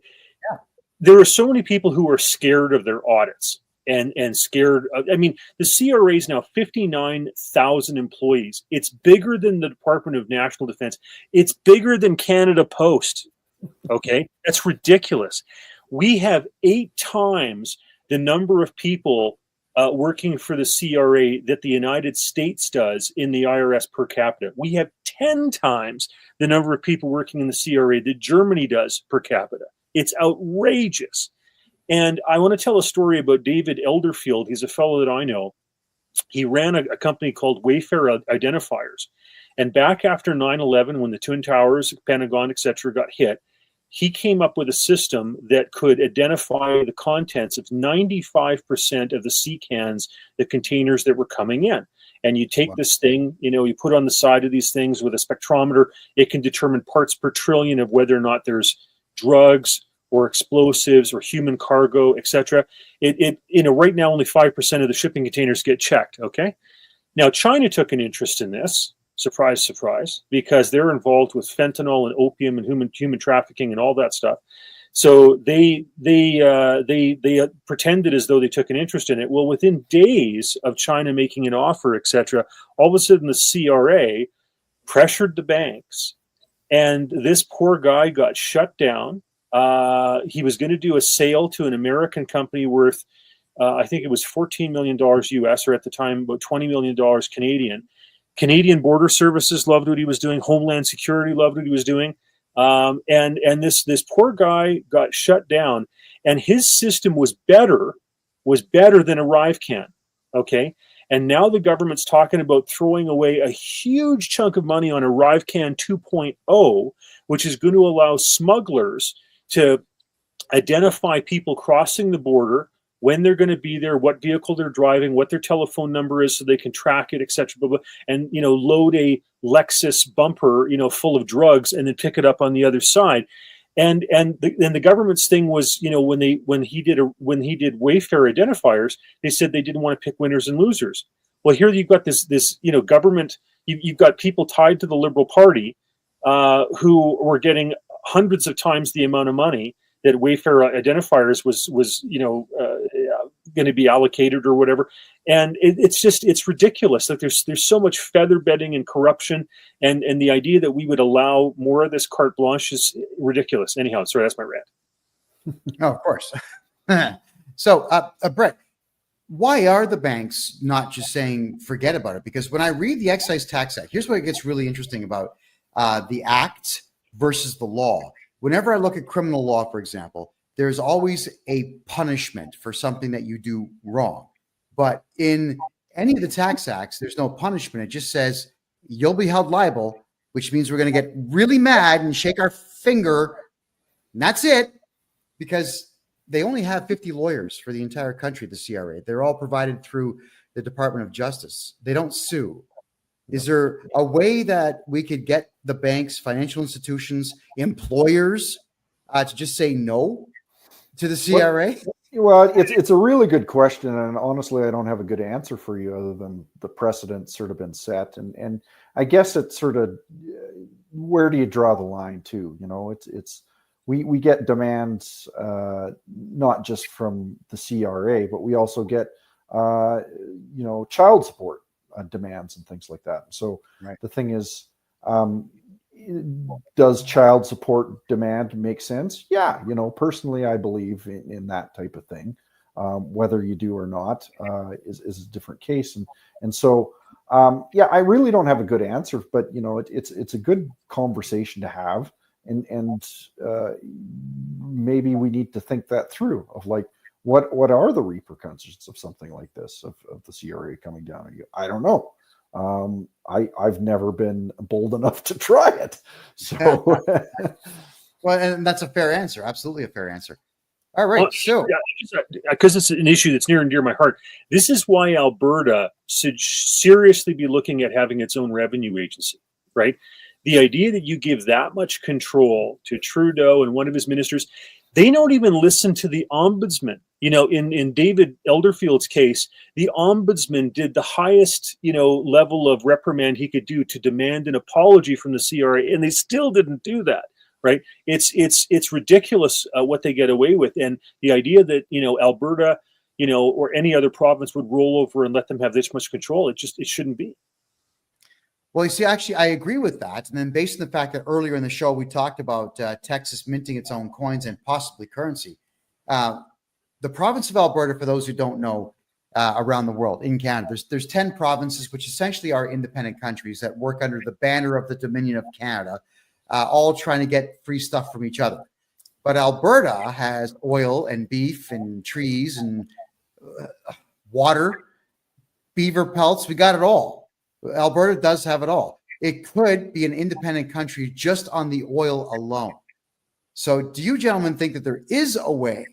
There are so many people who are scared of their audits and scared of, I mean, the CRA is now 59,000 employees. It's bigger than the Department of National Defense. It's bigger than Canada Post. Okay, that's ridiculous. We have 8 times the number of people working for the CRA that the United States does in the IRS per capita. We have 10 times the number of people working in the CRA that Germany does per capita. It's outrageous. And I want to tell a story about David Elderfield. He's a fellow that I know. He ran a company called Wayfair Identifiers. And back after 9/11, when the Twin Towers, Pentagon, etc., got hit, he came up with a system that could identify the contents of 95% of the sea cans, the containers that were coming in. And you take this thing, you put on the side of these things with a spectrometer. It can determine parts per trillion of whether or not there's drugs or explosives or human cargo, etc. Right now only 5% of the shipping containers get checked. Okay. Now China took an interest in this. Surprise, surprise, because they're involved with fentanyl and opium and human trafficking and all that stuff. So they pretended as though they took an interest in it. Well, within days of China making an offer, etc., all of a sudden the CRA pressured the banks, and this poor guy got shut down. He was going to do a sale to an American company worth, I think it was $14 million US, or at the time about $20 million Canadian. Canadian Border Services loved what he was doing. Homeland Security loved what he was doing. And this poor guy got shut down, and his system was better than ArriveCan. Okay. And now the government's talking about throwing away a huge chunk of money on ArriveCan 2.0, which is going to allow smugglers to identify people crossing the border, when they're going to be there, what vehicle they're driving, what their telephone number is, so they can track it, etc. And load a Lexus bumper, full of drugs, and then pick it up on the other side. And the government's thing was, when he did Wayfair identifiers, they said they didn't want to pick winners and losers. Well, here you've got this government. You've got people tied to the Liberal Party who were getting hundreds of times the amount of money that Wayfair identifiers was going to be allocated or whatever. And it's ridiculous. Like there's so much feather bedding and corruption, and the idea that we would allow more of this carte blanche is ridiculous. Anyhow, sorry, that's my rant. Oh, of course. So, Brett, why are the banks not just saying forget about it? Because when I read the Excise Tax Act, here's what it gets really interesting about the act versus the law. Whenever I look at criminal law, for example, there's always a punishment for something that you do wrong. But in any of the tax acts, there's no punishment. It just says you'll be held liable, which means we're going to get really mad and shake our finger. And that's it, because they only have 50 lawyers for the entire country, the CRA. They're all provided through the Department of Justice. They don't sue. Is there a way that we could get the banks, financial institutions, employers to just say no to the CRA? Well, it's a really good question, and honestly, I don't have a good answer for you other than the precedent's sort of been set, and I guess it's sort of where do you draw the line too? We get demands not just from the CRA, but we also get child support demands and things like that. So right. The thing is, does child support demand make sense? Yeah, personally, I believe in that type of thing. Whether you do or not is a different case, and so I really don't have a good answer, but it's a good conversation to have, and maybe we need to think that through of like what are the repercussions of something like this of the CRA coming down on you? I don't know. I've never been bold enough to try it. So, well, and that's a fair answer. Absolutely a fair answer. All right. So, because it's an issue that's near and dear to my heart. This is why Alberta should seriously be looking at having its own revenue agency, right? The idea that you give that much control to Trudeau and one of his ministers, they don't even listen to the ombudsman. In David Elderfield's case, the ombudsman did the highest, level of reprimand he could do to demand an apology from the CRA, and they still didn't do that, right? It's ridiculous what they get away with, and the idea that Alberta, or any other province would roll over and let them have this much control, it shouldn't be. Well, you see, actually, I agree with that. And then based on the fact that earlier in the show, we talked about Texas minting its own coins and possibly currency. The province of Alberta, for those who don't know, around the world, in Canada, there's 10 provinces, which essentially are independent countries that work under the banner of the Dominion of Canada, all trying to get free stuff from each other. But Alberta has oil and beef and trees and water, beaver pelts. We got it all. Alberta does have it all. It could be an independent country just on the oil alone. So do you gentlemen think that there is a way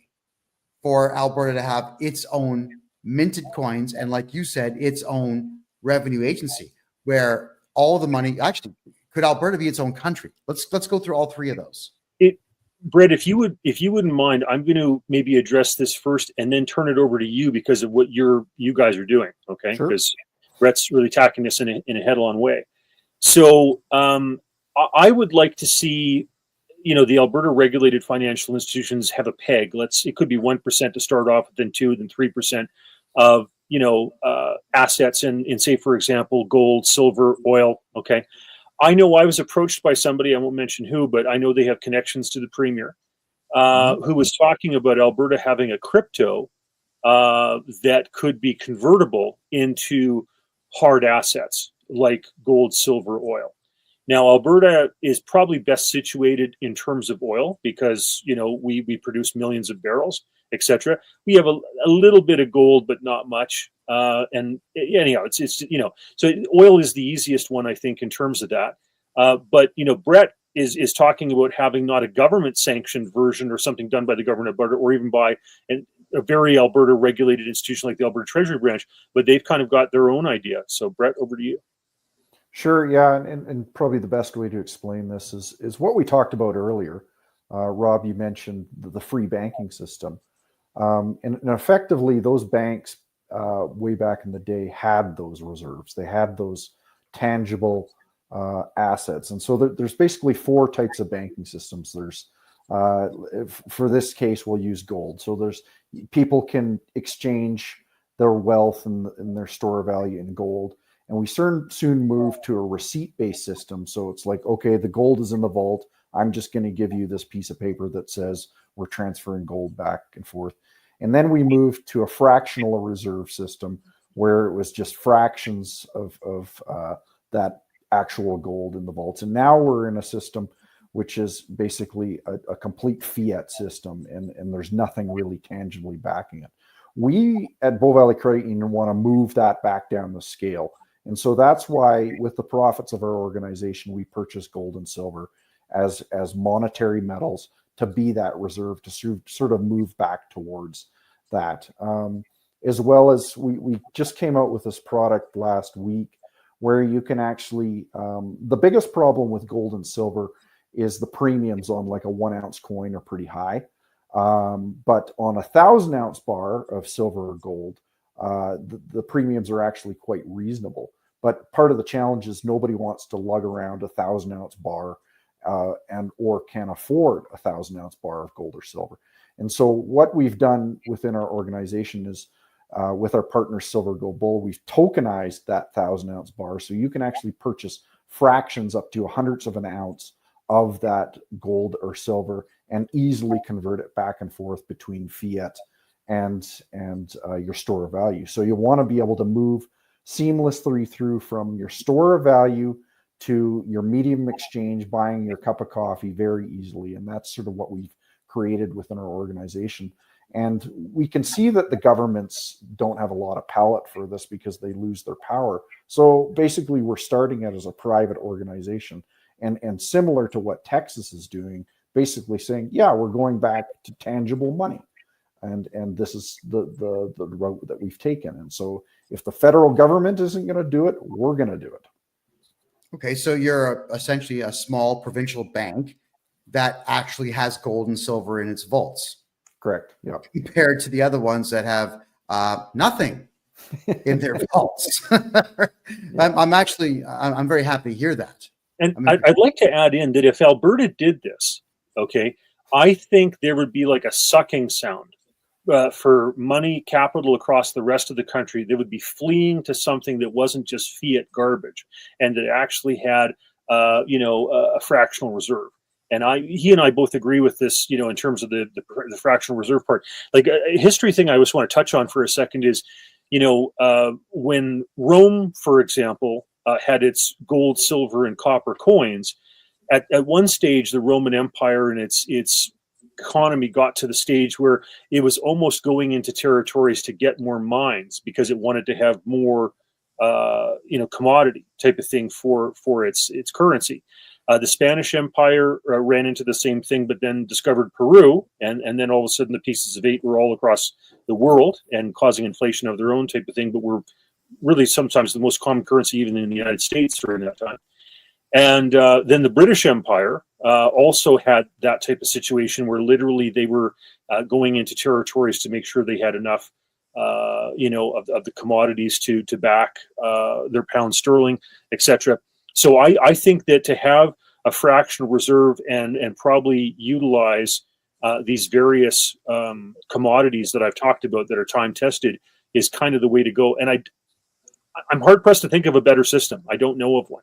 for Alberta to have its own minted coins and, like you said, its own revenue agency where all the money, actually, could Alberta be its own country? Let's go through all three of those. Brett, if you wouldn't mind, I'm going to maybe address this first and then turn it over to you because of what you guys are doing. Okay. Sure. Because Brett's really tackling this in a head-on way. So I would like to see the Alberta regulated financial institutions have a peg. It could be 1% to start off, then 2, then 3% of assets in, say, for example, gold, silver, oil. Okay, I know I was approached by somebody, I won't mention who, but I know they have connections to the premier, who was talking about Alberta having a crypto that could be convertible into hard assets like gold, silver, oil. Now, Alberta is probably best situated in terms of oil because, we produce millions of barrels, etc. We have a little bit of gold, but not much. And anyhow, so oil is the easiest one, I think, in terms of that. But Brett is talking about having not a government sanctioned version or something done by the government of Alberta or even by a very Alberta regulated institution like the Alberta Treasury Branch, but they've kind of got their own idea. So Brett, over to you. Sure, yeah, and probably the best way to explain this is what we talked about earlier. Rob, you mentioned the free banking system, and effectively those banks way back in the day had those reserves. They had those tangible assets, and so there's basically 4 types of banking systems. There's for this case, we'll use gold. So there's people can exchange their wealth and their store of value in gold. And we soon move to a receipt-based system. So it's like, okay, the gold is in the vault. I'm just going to give you this piece of paper that says we're transferring gold back and forth. And then we moved to a fractional reserve system where it was just fractions of that actual gold in the vaults. And now we're in a system which is basically a complete fiat system, and there's nothing really tangibly backing it. We at Bow Valley Credit Union want to move that back down the scale. And so that's why with the profits of our organization, we purchase gold and silver as monetary metals to be that reserve, to sort of move back towards that. As well as we just came out with this product last week where you can actually, the biggest problem with gold and silver is the premiums on like a 1 ounce coin are pretty high. But on a 1,000 ounce bar of silver or gold, the premiums are actually quite reasonable. But part of the challenge is nobody wants to lug around a 1,000 ounce bar or can afford a 1,000 ounce bar of gold or silver. And so what we've done within our organization is with our partner Silver Gold Bull, we've tokenized that 1,000 ounce bar. So you can actually purchase fractions up to 100ths of an ounce of that gold or silver and easily convert it back and forth between fiat and your store of value. So you want to be able to move seamlessly through from your store of value to your medium exchange, buying your cup of coffee very easily. And that's sort of what we've created within our organization. And we can see that the governments don't have a lot of palate for this because they lose their power. So basically we're starting it as a private organization and similar to what Texas is doing, basically saying, yeah, we're going back to tangible money. And this is the route that we've taken. And so if the federal government isn't going to do it, we're going to do it. Okay, so you're essentially a small provincial bank that actually has gold and silver in its vaults. Correct. Yeah. Compared to the other ones that have nothing in their vaults. I'm very happy to hear that. And I'd like to add in that if Alberta did this, okay, I think there would be like a sucking sound for money capital across the rest of the country. They would be fleeing to something that wasn't just fiat garbage and that actually had, a fractional reserve. And he and I both agree with this, in terms of the fractional reserve part. Like a history thing I just want to touch on for a second is, when Rome, for example, had its gold, silver, and copper coins, at one stage, the Roman Empire and its economy got to the stage where it was almost going into territories to get more mines because it wanted to have more, commodity type of thing for its currency. The Spanish Empire ran into the same thing, but then discovered Peru, and then all of a sudden the pieces of 8 were all across the world and causing inflation of their own type of thing, but were really sometimes the most common currency even in the United States during that time. And then the British Empire also had that type of situation where literally they were going into territories to make sure they had enough, of the commodities to back their pound sterling, etc. So I think that to have a fractional reserve and probably utilize these various commodities that I've talked about that are time tested is kind of the way to go. And I'm hard pressed to think of a better system. I don't know of one.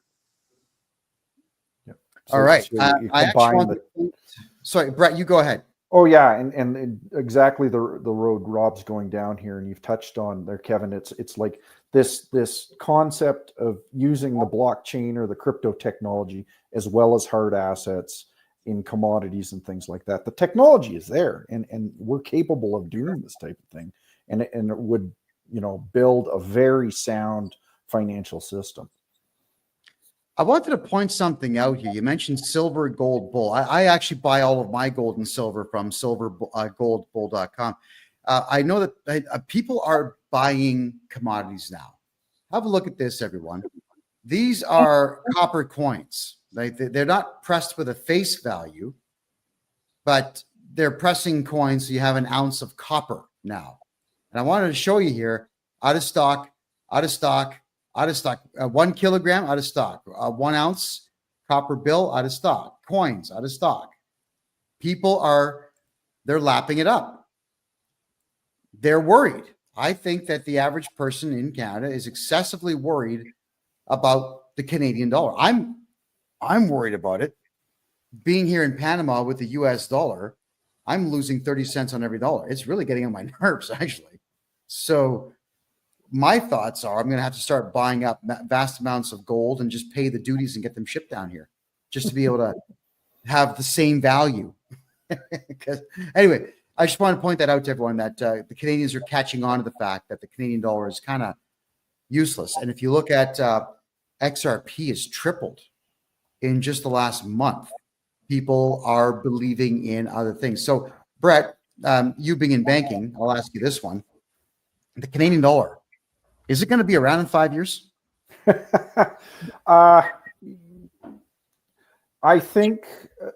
Yep. All right. So you I actually combine want to, sorry, Brett, you go ahead. Oh yeah, and exactly the road Rob's going down here, and you've touched on there, Kevin. It's like this concept of using the blockchain or the crypto technology as well as hard assets in commodities and things like that. The technology is there, and we're capable of doing this type of thing, and it would, you know, build a very sound financial system. I wanted to point something out here. You mentioned silver, gold, bull. I actually buy all of my gold and silver from silvergoldbull.com. I know that people are buying commodities now. Have a look at this, everyone. These are copper coins. They're not pressed with a face value, but they're pressing coins so you have an ounce of copper now. And I wanted to show you here, out of stock, out of stock, out of stock, 1 kilogram out of stock, 1 ounce copper bill out of stock, coins out of stock. People they're lapping it up. They're worried. I think that the average person in Canada is excessively worried about the Canadian dollar. I'm worried about it. Being here in Panama with the US dollar, I'm losing 30 cents on every dollar. It's really getting on my nerves, actually. So my thoughts are I'm going to have to start buying up vast amounts of gold and just pay the duties and get them shipped down here just to be able to have the same value. Because anyway, I just want to point that out to everyone that the Canadians are catching on to the fact that the Canadian dollar is kind of useless. And if you look at XRP has tripled in just the last month. People are believing in other things. So Brett, you being in banking, I'll ask you this one. The Canadian dollar, is it going to be around in 5 years? I think,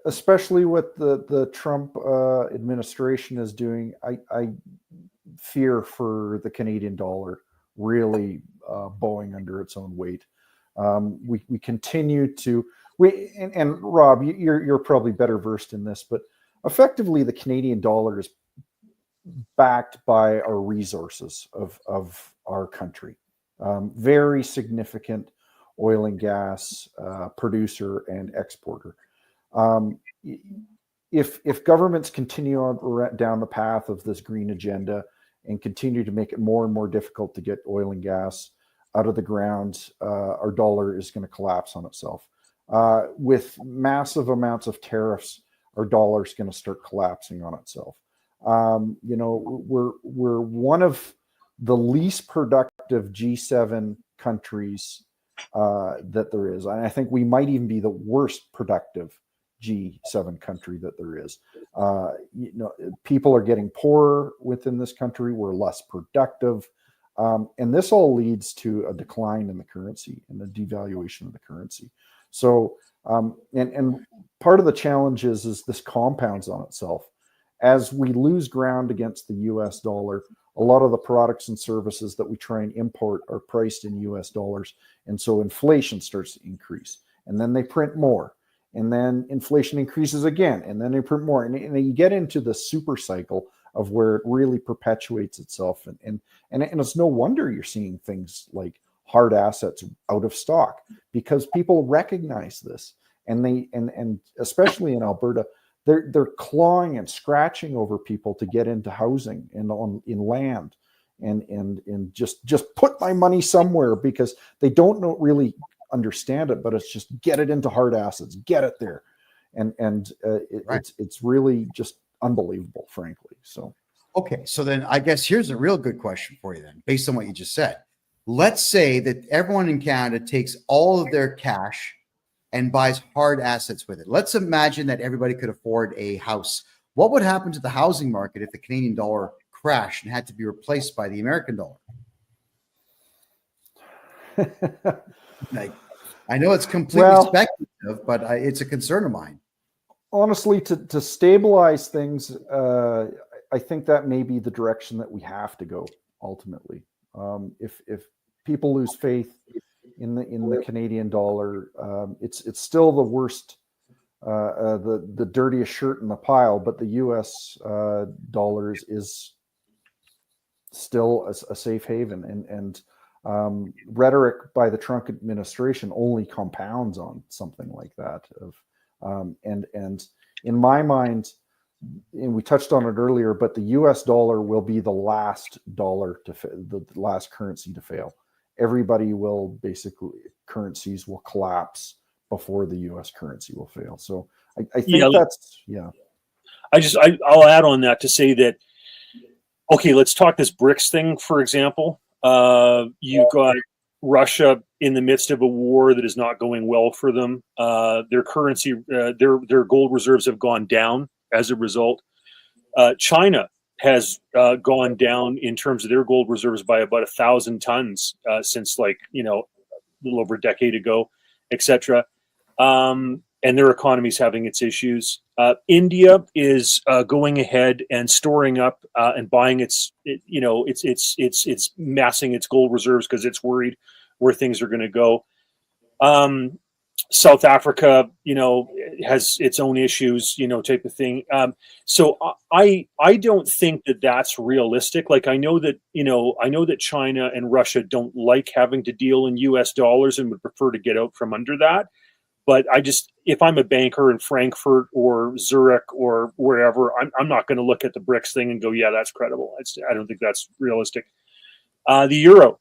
especially what the Trump administration is doing, I fear for the Canadian dollar really bowing under its own weight. We continue to and Rob, you're probably better versed in this, but effectively the Canadian dollar is backed by our resources of our country. Very significant oil and gas producer and exporter. If governments continue on down the path of this green agenda and continue to make it more and more difficult to get oil and gas out of the ground, our dollar is going to collapse on itself. With massive amounts of tariffs, our dollar is going to start collapsing on itself. You know, we're one of the least productive G7 countries that there is. And I think we might even be the worst productive G7 country that there is. You know, people are getting poorer within this country. We're less productive. And this all leads to a decline in the currency and the devaluation of the currency. So, and part of the challenge is this compounds on itself. As we lose ground against the US dollar, a lot of the products and services that we try and import are priced in US dollars. And so inflation starts to increase. And then they print more. And then inflation increases again. And then they print more. And you get into the super cycle of where it really perpetuates itself. And it's no wonder you're seeing things like hard assets out of stock, because people recognize this. And especially in Alberta, they're clawing and scratching over people to get into housing and in land and just put my money somewhere, because they don't really understand it, but it's just get it into hard assets, get it there. Right. It's really just unbelievable, frankly. So, okay. So then I guess here's a real good question for you then, based on what you just said. Let's say that everyone in Canada takes all of their cash and buys hard assets with it. Let's imagine that everybody could afford a house. What would happen to the housing market if the Canadian dollar crashed and had to be replaced by the American dollar? Like, I know it's completely speculative, but it's a concern of mine. Honestly, to stabilize things, I think that may be the direction that we have to go ultimately. If people lose faith in the Canadian dollar, it's still the worst the dirtiest shirt in the pile, but the U.S. dollars is still a safe haven, and rhetoric by the Trump administration only compounds on something like that. And in my mind, and we touched on it earlier, but the U.S. dollar will be the last dollar the last currency to fail. Everybody will currencies will collapse before the U.S. currency will fail. So I think I'll add on that to say that, okay, let's talk this BRICS thing, for example. You've got Russia in the midst of a war that is not going well for them. Their currency, their gold reserves have gone down as a result. China has gone down in terms of their gold reserves by about 1,000 tons since a little over a decade ago, etc. And their economy is having its issues. India is going ahead and storing up and buying it's massing its gold reserves because it's worried where things are going to go. South Africa, has its own issues, type of thing. So I don't think that that's realistic. Like I know that China and Russia don't like having to deal in U.S. dollars and would prefer to get out from under that. But if I'm a banker in Frankfurt or Zurich or wherever, I'm not going to look at the BRICS thing and go, yeah, that's credible. I don't think that's realistic. The euro.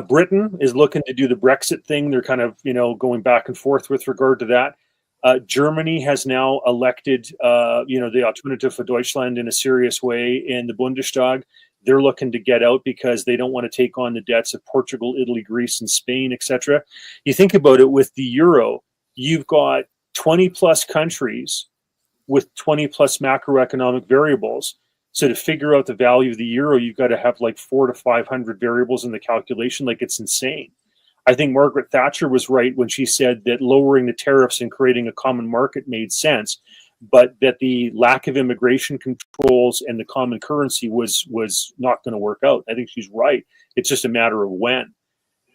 Britain is looking to do the Brexit thing. They're kind of, going back and forth with regard to that. Germany has now elected, the Alternative for Deutschland in a serious way in the Bundestag. They're looking to get out because they don't want to take on the debts of Portugal, Italy, Greece, and Spain, etc. You think about it with the euro, you've got 20 plus countries with 20 plus macroeconomic variables. So to figure out the value of the euro, you've got to have like 400 to 500 variables in the calculation. Like it's insane. I think Margaret Thatcher was right when she said that lowering the tariffs and creating a common market made sense, but that the lack of immigration controls and the common currency was not going to work out. I think she's right. It's just a matter of when.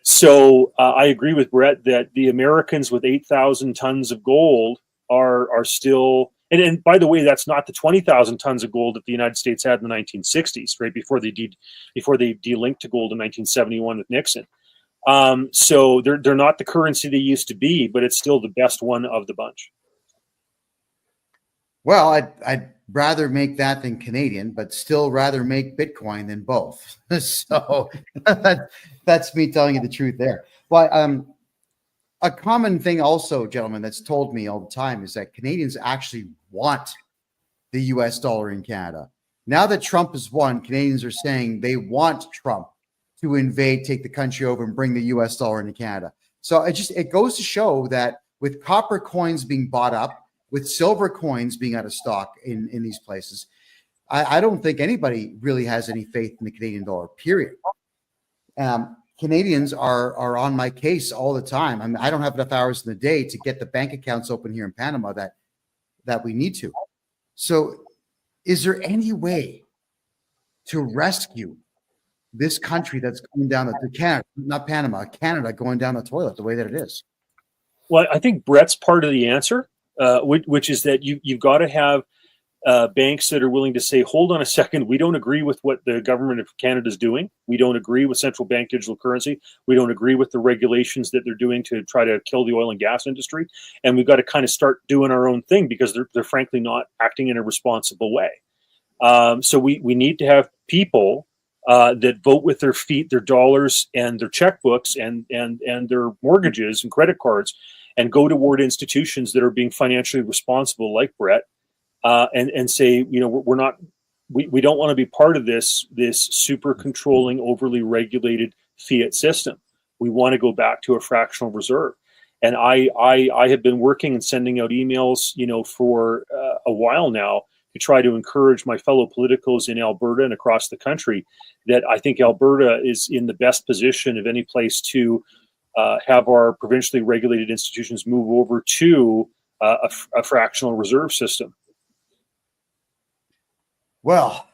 So I agree with Brett that the Americans with 8,000 tons of gold are still, and by the way, that's not the 20,000 tons of gold that the United States had in the 1960s, right before they delinked to gold in 1971 with Nixon. So they're not the currency they used to be, but it's still the best one of the bunch. Well, I'd rather make that than Canadian, but still rather make Bitcoin than both. So that's me telling you the truth there. Well, a common thing also, gentlemen, that's told me all the time is that Canadians actually want the U.S. dollar in Canada. Now that Trump has won, Canadians are saying they want Trump to invade, take the country over, and bring the U.S. dollar into Canada. So it goes to show that with copper coins being bought up, with silver coins being out of stock in these places, I don't think anybody really has any faith in the Canadian dollar, period. Canadians are on my case all the time. I mean, I don't have enough hours in the day to get the bank accounts open here in Panama that we need to. So is there any way to rescue this country that's going down the Canada, not Panama, Canada going down the toilet the way that it is? Well, I think Brett's part of the answer, which is that you've got to have banks that are willing to say, hold on a second, we don't agree with what the government of Canada is doing. We don't agree with central bank digital currency. We don't agree with the regulations that they're doing to try to kill the oil and gas industry. And we've got to kind of start doing our own thing because they're frankly not acting in a responsible way. So we need to have people that vote with their feet, their dollars, and their checkbooks, and their mortgages and credit cards, and go toward institutions that are being financially responsible, like Brett, and say, we don't want to be part of this super controlling, overly regulated fiat system. We want to go back to a fractional reserve. And I have been working and sending out emails, for a while now, to try to encourage my fellow politicos in Alberta and across the country that I think Alberta is in the best position of any place to have our provincially regulated institutions move over to a fractional reserve system. Well,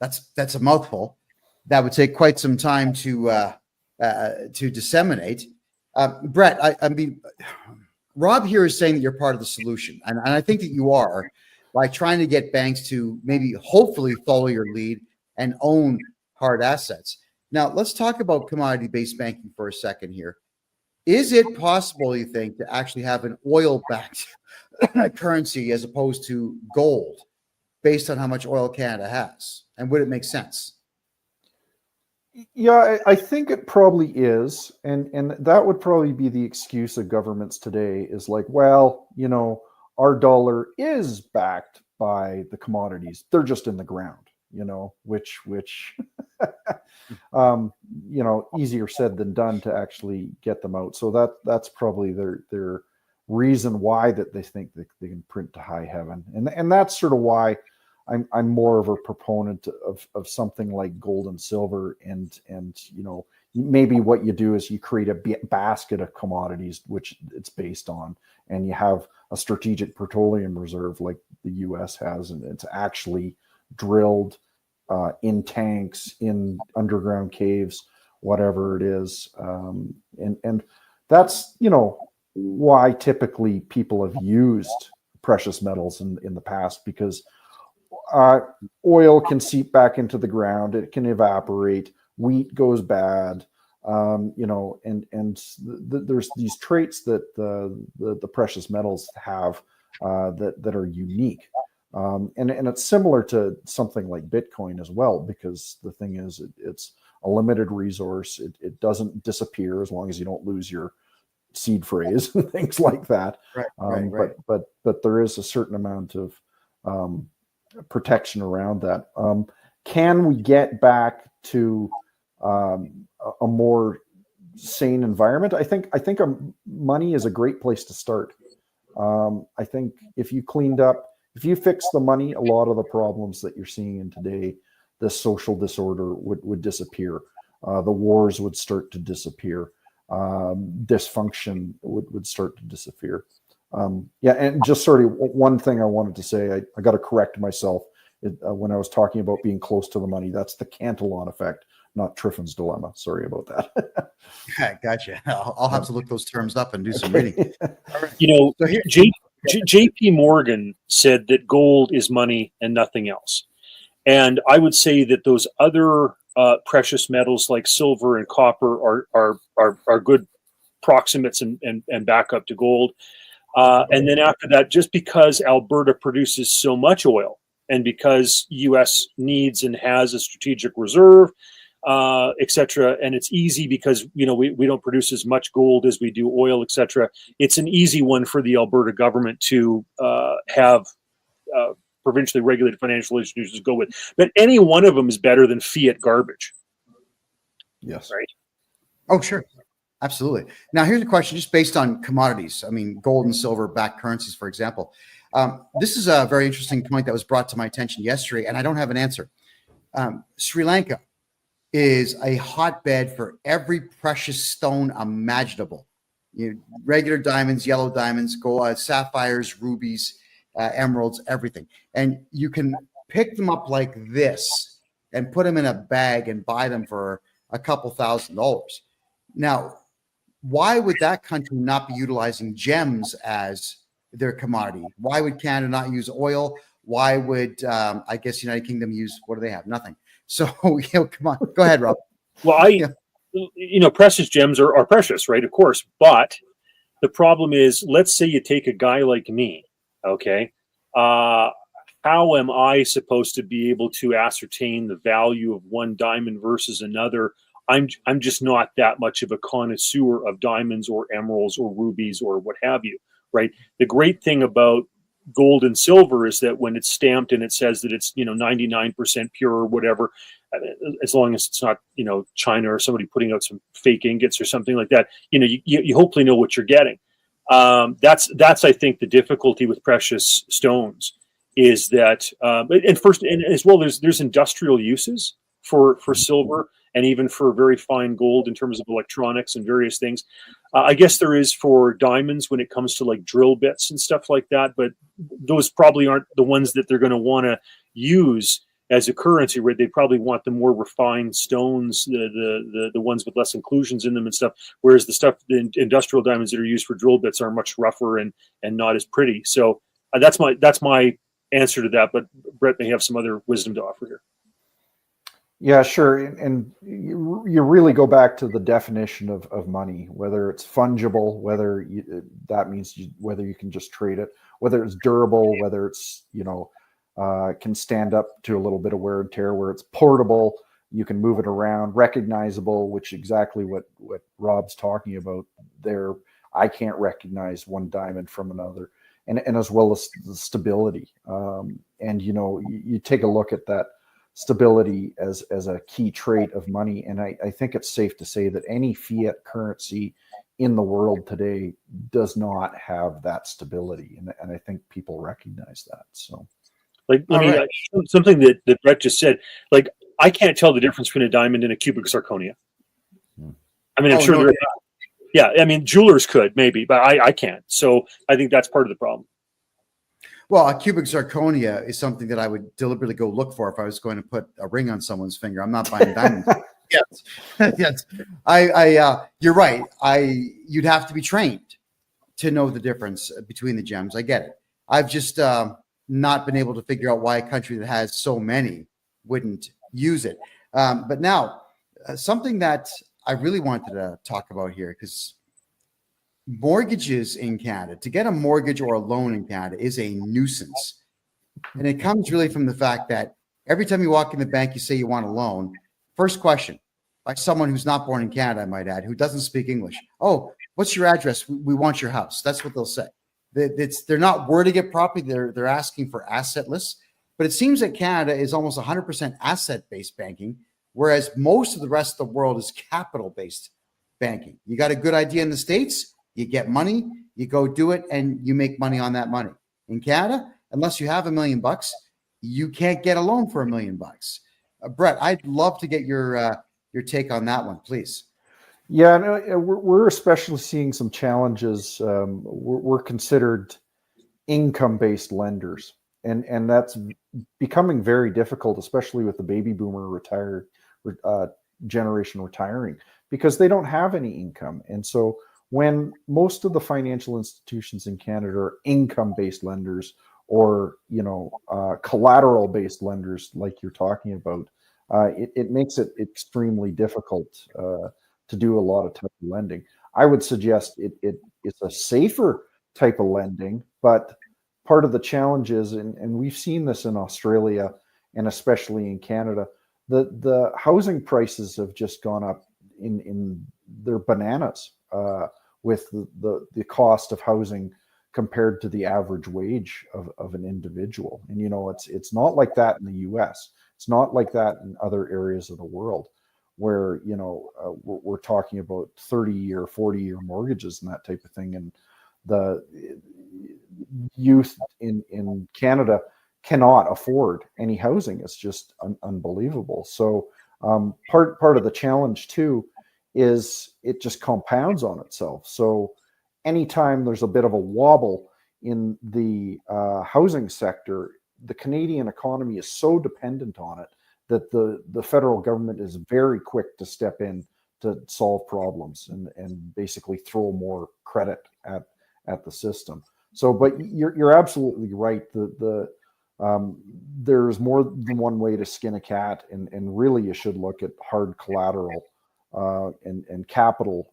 that's a mouthful. That would take quite some time to disseminate. Brett, I mean, Rob here is saying that you're part of the solution, and I think that you are, by trying to get banks to maybe hopefully follow your lead and own hard assets. Now, let's talk about commodity-based banking for a second here. Is it possible, you think, to actually have an oil-backed currency as opposed to gold based on how much oil Canada has? And would it make sense? Yeah, I think it probably is. And that would probably be the excuse of governments today is like, well, our dollar is backed by the commodities. They're just in the ground, which easier said than done to actually get them out. So that's probably their reason why that they think that they can print to high heaven. And that's sort of why I'm more of a proponent of something like gold and silver, and maybe what you do is you create a basket of commodities which it's based on, and you have a strategic petroleum reserve like the U.S. has, and it's actually drilled in tanks, in underground caves, whatever it is, and that's why typically people have used precious metals in the past, because oil can seep back into the ground, it can evaporate, wheat goes bad, there's these traits that the precious metals have that are unique, and it's similar to something like Bitcoin as well, because the thing is it's a limited resource. It doesn't disappear as long as you don't lose your seed phrase and things like that. Right. But there is a certain amount of protection around that. Can we get back to a more sane environment? I think money is a great place to start. I think if you fix the money, a lot of the problems that you're seeing in today, the social disorder would disappear. The wars would start to disappear. Dysfunction would start to disappear. And just sort of one thing I wanted to say, I got to correct myself when I was talking about being close to the money. That's the Cantillon effect, not Triffin's dilemma. Sorry about that. Gotcha. I'll have to look those terms up and do some reading. So here, J.P. Morgan said that gold is money and nothing else. And I would say that those other precious metals like silver and copper are good proximates and backup to gold. And then after that, just because Alberta produces so much oil, and because U.S. needs and has a strategic reserve, etc., and it's easy because we don't produce as much gold as we do oil, etc. It's an easy one for the Alberta government to have provincially regulated financial institutions go with. But any one of them is better than fiat garbage. Yes. Right. Oh, sure. Absolutely. Now, here's a question just based on commodities. I mean, gold and silver backed currencies, for example. This is a very interesting point that was brought to my attention yesterday, and I don't have an answer. Sri Lanka is a hotbed for every precious stone imaginable. Regular diamonds, yellow diamonds, gold, sapphires, rubies, emeralds, everything. And you can pick them up like this and put them in a bag and buy them for a couple $1,000s. Now, why would that country not be utilizing gems as their commodity? Why would Canada not use oil? Why would, I guess, United Kingdom use, what do they have? Nothing. So, come on. Go ahead, Rob. Well, precious gems are precious, right? Of course. But the problem is, let's say you take a guy like me, okay? How am I supposed to be able to ascertain the value of one diamond versus another? I'm just not that much of a connoisseur of diamonds or emeralds or rubies or what have you, right? The great thing about gold and silver is that when it's stamped and it says that it's 99% pure or whatever, as long as it's not China or somebody putting out some fake ingots or something like that, you hopefully know what you're getting. That's I think the difficulty with precious stones is that and as well there's industrial uses for silver and even for very fine gold in terms of electronics and various things. I guess there is for diamonds when it comes to like drill bits and stuff like that, but those probably aren't the ones that they're going to want to use as a currency, where they probably want the more refined stones, the ones with less inclusions in them and stuff. Whereas the industrial diamonds that are used for drill bits are much rougher and not as pretty. So that's my answer to that. But Brett may have some other wisdom to offer here. Yeah, sure. And you really go back to the definition of money, whether it's fungible, whether that means whether you can just trade it, whether it's durable, whether it's, can stand up to a little bit of wear and tear, where it's portable, you can move it around, recognizable, which exactly what Rob's talking about there. I can't recognize one diamond from another, and as well as the stability. And, you take a look at that stability as a key trait of money. And I think it's safe to say that any fiat currency in the world today does not have that stability. And I think people recognize that. So, something that Brett just said, like, I can't tell the difference between a diamond and a cubic zirconia. I mean, I'm sure yeah, I mean, jewelers could maybe, but I can't. So I think that's part of the problem. Well, a cubic zirconia is something that I would deliberately go look for if I was going to put a ring on someone's finger. I'm not buying diamonds. Yes. You're right. You'd have to be trained to know the difference between the gems. I get it. I've just not been able to figure out why a country that has so many wouldn't use it. But now, something that I really wanted to talk about here, because mortgages in Canada, to get a mortgage or a loan in Canada is a nuisance. And it comes really from the fact that every time you walk in the bank, you say you want a loan. First question by someone who's not born in Canada, I might add, who doesn't speak English. Oh, what's your address? We want your house. That's what they'll say. They're not wording it properly. They're asking for assetless. But it seems that Canada is almost 100% asset-based banking, whereas most of the rest of the world is capital-based banking. You got a good idea in the States, you get money, you go do it, and you make money on that money. In Canada, unless you have $1 million, you can't get a loan for $1 million. Brett, I'd love to get your take on that one, please. Yeah, no, we're especially seeing some challenges. We're considered income-based lenders, and that's becoming very difficult, especially with the baby boomer generation retiring, because they don't have any income. And so when most of the financial institutions in Canada are income-based lenders or, collateral-based lenders like you're talking about, it makes it extremely difficult to do a lot of type of lending. I would suggest it's a safer type of lending, but part of the challenge is, and we've seen this in Australia and especially in Canada, the housing prices have just gone up in their bananas with the cost of housing compared to the average wage of an individual. And, it's not like that in the US. It's not like that in other areas of the world where, we're talking about 30-year, 40-year mortgages and that type of thing. And the youth in Canada cannot afford any housing. It's just unbelievable. So part of the challenge too is it just compounds on itself. So anytime there's a bit of a wobble in the housing sector, the Canadian economy is so dependent on it that the federal government is very quick to step in to solve problems and basically throw more credit at the system. So, but you're absolutely right. There's more than one way to skin a cat, and really you should look at hard collateral and capital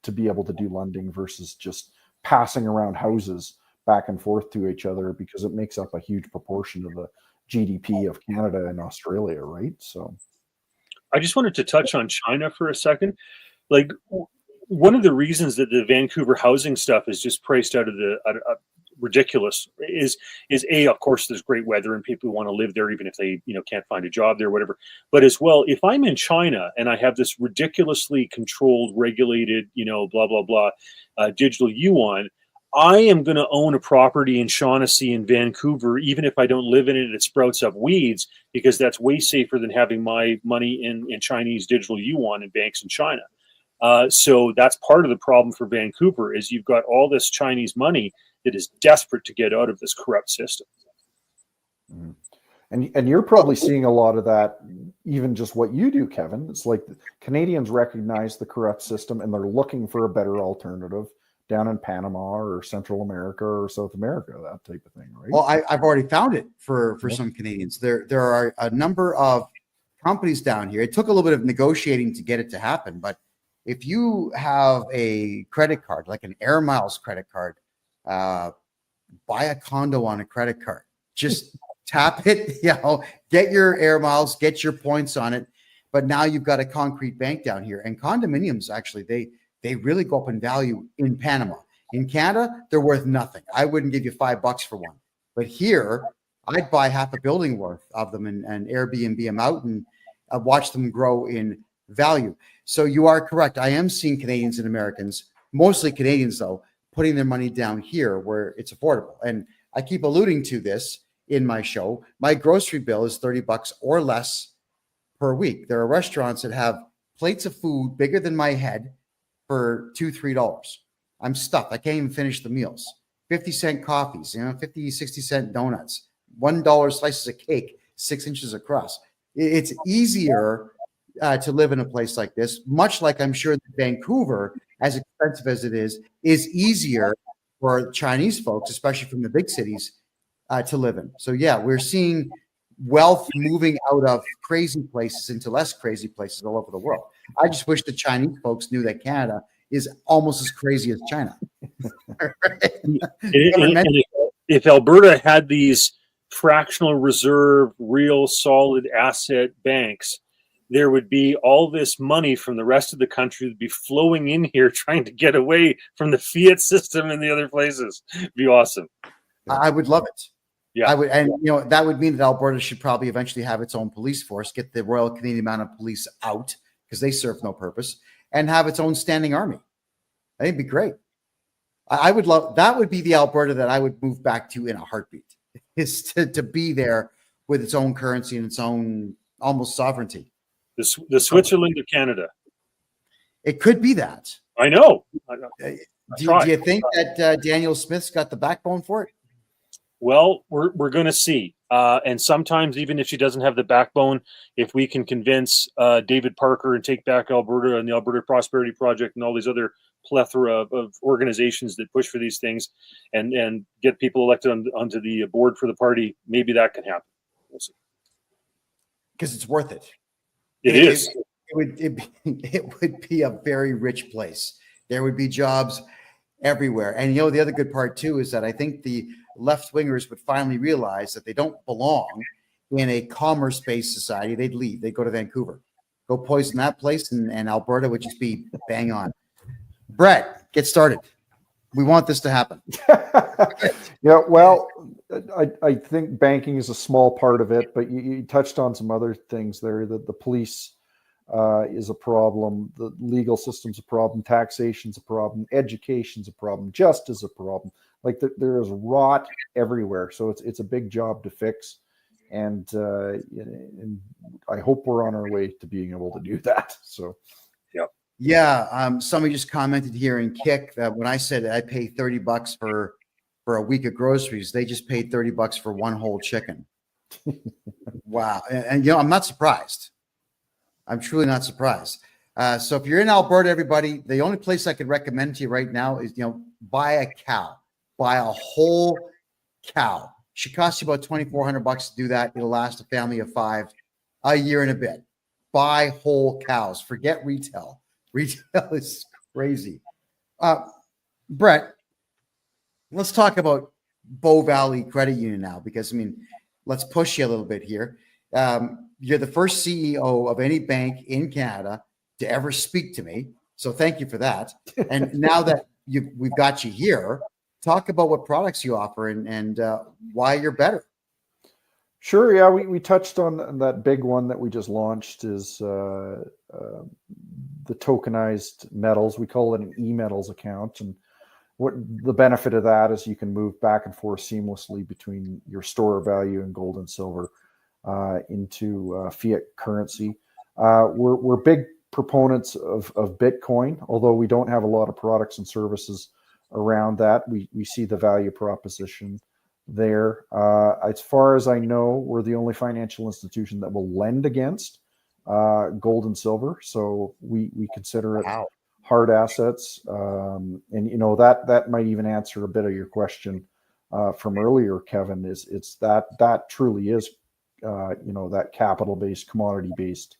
to be able to do lending versus just passing around houses back and forth to each other, because it makes up a huge proportion of the GDP of Canada and Australia, right? So I just wanted to touch on China for a second. Like, one of the reasons that the Vancouver housing stuff is just priced out of the ridiculous is of course there's great weather and people want to live there even if they can't find a job there, whatever. But as well, if I'm in China and I have this ridiculously controlled, regulated, blah blah blah, digital yuan, I am going to own a property in Shaughnessy in Vancouver, even if I don't live in it and it sprouts up weeds, because that's way safer than having my money in Chinese digital yuan in banks in China. So that's part of the problem for Vancouver, is you've got all this Chinese money that is desperate to get out of this corrupt system. And you're probably seeing a lot of that, even just what you do, Kevin. It's like Canadians recognize the corrupt system and they're looking for a better alternative down in Panama or Central America or South America, that type of thing, right? Well, I've already found it for some Canadians. There are a number of companies down here. It took a little bit of negotiating to get it to happen, but if you have a credit card, like an Air Miles credit card, buy a condo on a credit card. Just tap it, get your Air Miles, get your points on it. But now you've got a concrete bank down here. And condominiums, actually, they really go up in value in Panama. In Canada, they're worth nothing. I wouldn't give you $5 for one. But here, I'd buy half a building worth of them and Airbnb them out and watch them grow in value. So you are correct. I am seeing Canadians and Americans, mostly Canadians though, putting their money down here where it's affordable. And I keep alluding to this in my show. My grocery bill is $30 or less per week. There are restaurants that have plates of food bigger than my head for $2-3. I'm stuffed. I can't even finish the meals. 50-cent coffees, 50, 60-cent donuts, $1 slices of cake, 6 inches across. It's easier to live in a place like this, much like I'm sure that Vancouver, as expensive as it is easier for Chinese folks, especially from the big cities, to live in. So yeah, we're seeing wealth moving out of crazy places into less crazy places all over the world. I just wish the Chinese folks knew that Canada is almost as crazy as China. If Alberta had these fractional reserve, real solid asset banks, there would be all this money from the rest of the country that would be flowing in here trying to get away from the fiat system in the other places. It'd be awesome. I would love it. Yeah, I would, and that would mean that Alberta should probably eventually have its own police force, get the Royal Canadian Mounted Police out because they serve no purpose, and have its own standing army. I think it'd be great. I would love that. Would be the Alberta that I would move back to in a heartbeat. Is to be there with its own currency and its own almost sovereignty. The Switzerland of Canada. It could be that. I know. Do you think that Daniel Smith's got the backbone for it? Well, we're going to see. And sometimes, even if she doesn't have the backbone, if we can convince David Parker and Take Back Alberta and the Alberta Prosperity Project and all these other plethora of organizations that push for these things and get people elected onto the board for the party, maybe that can happen. We'll see. Because it's worth it. It is. It would be a very rich place. There would be jobs everywhere. And the other good part too is that I think the left wingers would finally realize that they don't belong in a commerce-based society. They'd leave. They'd go to Vancouver, go poison that place, and Alberta would just be bang on. Brett, get started. We want this to happen. Yeah, well, I think banking is a small part of it, but you touched on some other things there. That the police is a problem, the legal system's a problem, taxation's a problem, education's a problem, justice is a problem. Like there is rot everywhere, so it's a big job to fix, and I hope we're on our way to being able to do that. So. Yeah, somebody just commented here in Kick that when I said I pay $30 for a week of groceries, they just paid $30 for one whole chicken. Wow, and I'm not surprised. I'm truly not surprised. So if you're in Alberta, everybody, the only place I could recommend to you right now is buy a cow, buy a whole cow. Should cost you about $2,400 to do that. It'll last a family of 5 a year and a bit. Buy whole cows. Forget retail. Retail is crazy. Brett, let's talk about Bow Valley Credit Union now, because let's push you a little bit here. You're the first CEO of any bank in Canada to ever speak to me, so thank you for that. And now that we've got you here, talk about what products you offer and why you're better. Sure. Yeah, we touched on that big one that we just launched is the tokenized metals. We call it an e-metals account. And what the benefit of that is you can move back and forth seamlessly between your store of value and gold and silver into fiat currency. We're big proponents of Bitcoin, although we don't have a lot of products and services around that. We see the value proposition there. As far as I know, we're the only financial institution that will lend against gold and silver. So we consider it hard assets. And, that might even answer a bit of your question from earlier, Kevin, it's that truly is, that capital-based, commodity-based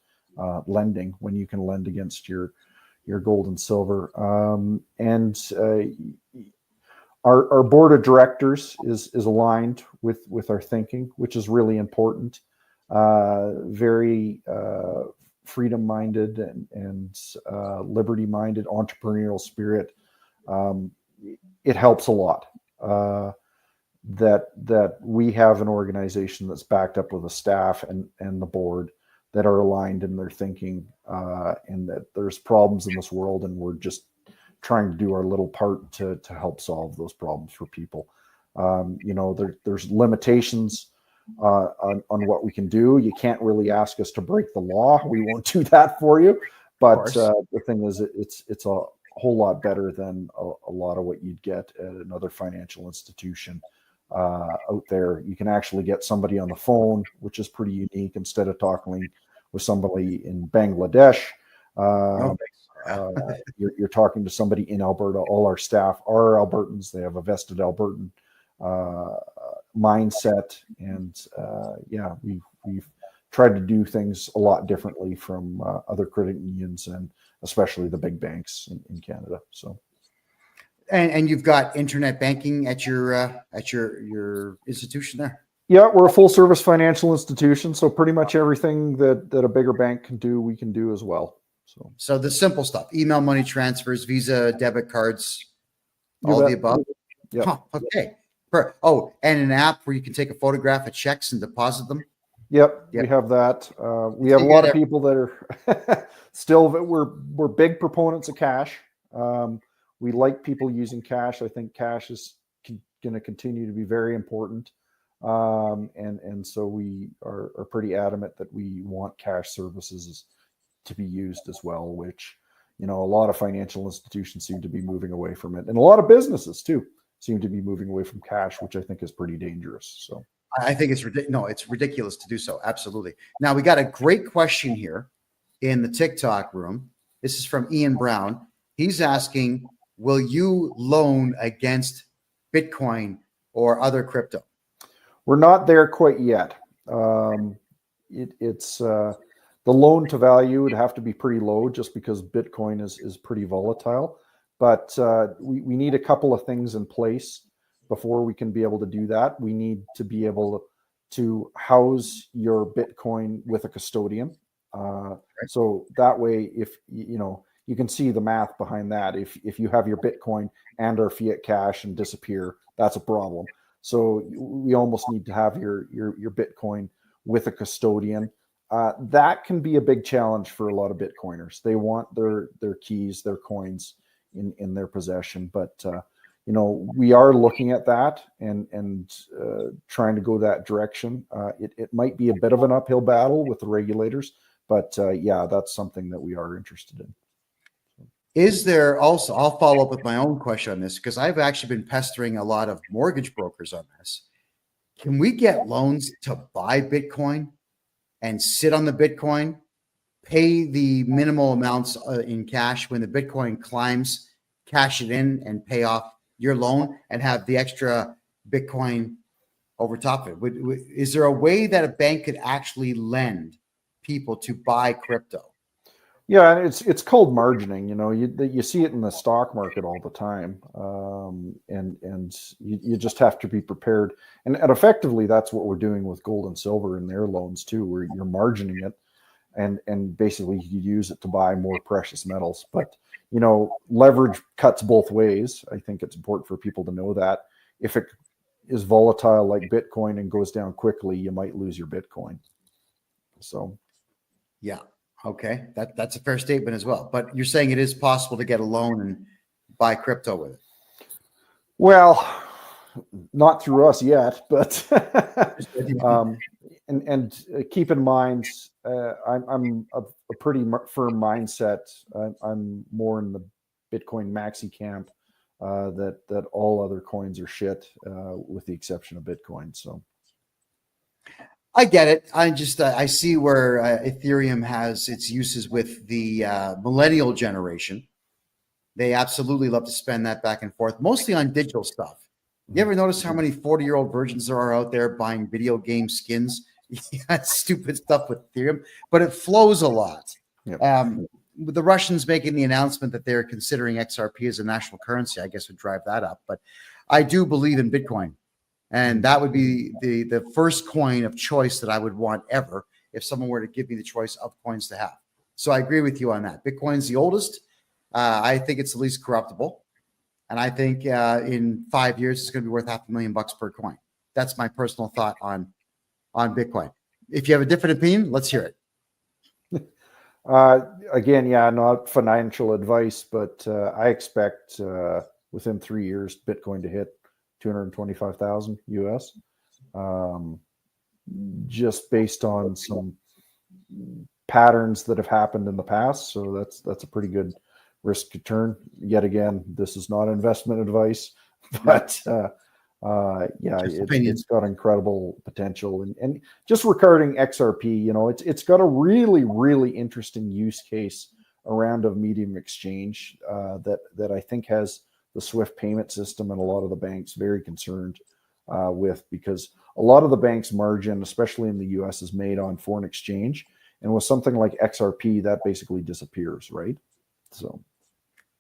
lending, when you can lend against your gold and silver. Our board of directors is aligned with our thinking, which is really important. Very freedom-minded and liberty-minded, entrepreneurial spirit. It helps a lot that we have an organization that's backed up with a staff and the board that are aligned in their thinking, and that there's problems in this world, and we're just trying to do our little part to help solve those problems for people. There's limitations on what we can do. You can't really ask us to break the law. We won't do that for you. But the thing is, it's a whole lot better than a lot of what you'd get at another financial institution out there. You can actually get somebody on the phone, which is pretty unique, instead of talking with somebody in Bangladesh. You're talking to somebody in Alberta. All our staff are Albertans. They have a vested Albertan mindset, and we've tried to do things a lot differently from other credit unions, and especially the big banks in Canada. So, and you've got internet banking at your institution there. Yeah, we're a full service financial institution, so pretty much everything that a bigger bank can do, we can do as well. So the simple stuff: email money transfers, Visa, debit cards, all the above. Yeah. Huh, okay. Oh, and an app where you can take a photograph of checks and deposit them. Yep. We have that. We have a lot of people that are still. We're big proponents of cash. We like people using cash. I think cash is going to continue to be very important. And so we are pretty adamant that we want cash services to be used as well, which, a lot of financial institutions seem to be moving away from it, and a lot of businesses too seem to be moving away from cash, which I think is pretty dangerous. So I think it's it's ridiculous to do so. Absolutely. Now we got a great question here in the TikTok room. This is from Ian Brown. He's asking, will you loan against Bitcoin or other crypto? We're not there quite yet. It's the loan to value would have to be pretty low, just because Bitcoin is pretty volatile. But we need a couple of things in place before we can be able to do that. We need to be able to house your Bitcoin with a custodian. So that way, if you can see the math behind that. If you have your Bitcoin and our fiat cash and disappear, that's a problem. So we almost need to have your Bitcoin with a custodian. That can be a big challenge for a lot of Bitcoiners. They want their keys, their coins in their possession. But we are looking at that and trying to go that direction. It might be a bit of an uphill battle with the regulators, but that's something that we are interested in. Is there also, I'll follow up with my own question on this, because I've actually been pestering a lot of mortgage brokers on this. Can we get loans to buy Bitcoin and sit on the Bitcoin, pay the minimal amounts in cash? When the Bitcoin climbs, cash it in and pay off your loan and have the extra Bitcoin over top of it? Is there a way that a bank could actually lend people to buy crypto? Yeah, it's called margining. You see it in the stock market all the time, and you just have to be prepared. And effectively, that's what we're doing with gold and silver in their loans too, where you're margining it, and basically you use it to buy more precious metals. But leverage cuts both ways. I think it's important for people to know that if it is volatile like Bitcoin and goes down quickly, you might lose your Bitcoin. So, yeah. Okay, that's a fair statement as well. But you're saying it is possible to get a loan and buy crypto with it? Well, not through us yet, but and keep in mind, I'm a pretty firm mindset. I'm more in the Bitcoin maxi camp. that all other coins are shit, with the exception of Bitcoin. So I get it. I see where Ethereum has its uses with the millennial generation. They absolutely love to spend that back and forth, mostly on digital stuff. You ever notice how many 40-year-old virgins there are out there buying video game skins? Yeah, stupid stuff with Ethereum, but it flows a lot. Yep. With the Russians making the announcement that they're considering XRP as a national currency, I guess would drive that up. But I do believe in Bitcoin. And that would be the first coin of choice that I would want ever if someone were to give me the choice of coins to have. So I agree with you on that. Bitcoin's the oldest. I think it's the least corruptible. And I think in 5 years, it's going to be worth $500,000 per coin. That's my personal thought on Bitcoin. If you have a different opinion, let's hear it. Again, yeah, not financial advice, but I expect within 3 years, Bitcoin to hit 225,000 US, just based on some patterns that have happened in the past. So that's a pretty good risk return. Yet again, this is not investment advice, but yeah, it's got incredible potential. And just regarding XRP, you know, it's got a really, really interesting use case around a medium exchange that I think has the SWIFT payment system and a lot of the banks very concerned with, because a lot of the banks' margin, especially in the US, is made on foreign exchange. And with something like XRP, that basically disappears, right? So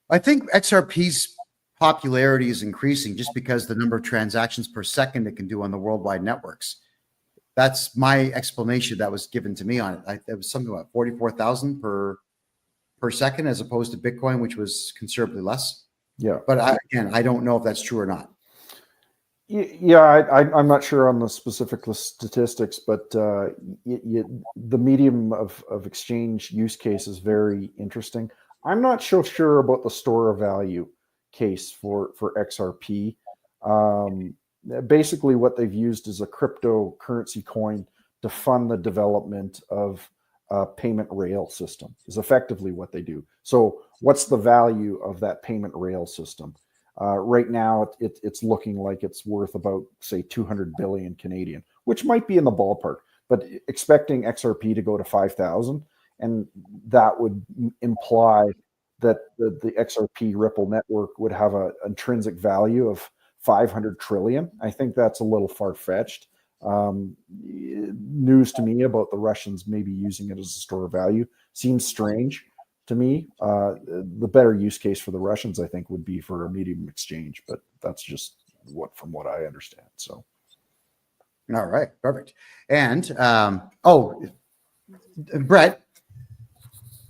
I think XRP's popularity is increasing just because the number of transactions per second it can do on the worldwide networks. That's my explanation that was given to me on it. It was something like 44,000 per second, as opposed to Bitcoin, which was considerably less. Yeah. But I don't know if that's true or not. Yeah, I'm not sure on the specific statistics, but the medium of exchange use case is very interesting. I'm not so sure about the store of value case for XRP. Basically, what they've used is a cryptocurrency coin to fund the development of a payment rail system, is effectively what they do. So what's the value of that payment rail system? Right now, it's looking like it's worth about, say, 200 billion Canadian, which might be in the ballpark, but expecting XRP to go to 5,000, and that would imply that the XRP Ripple network would have an intrinsic value of 500 trillion. I think that's a little far-fetched. News to me about the Russians maybe using it as a store of value seems strange to me. The better use case for the Russians, I think, would be for a medium exchange, but that's just from what I understand. So, all right, perfect. And Brett,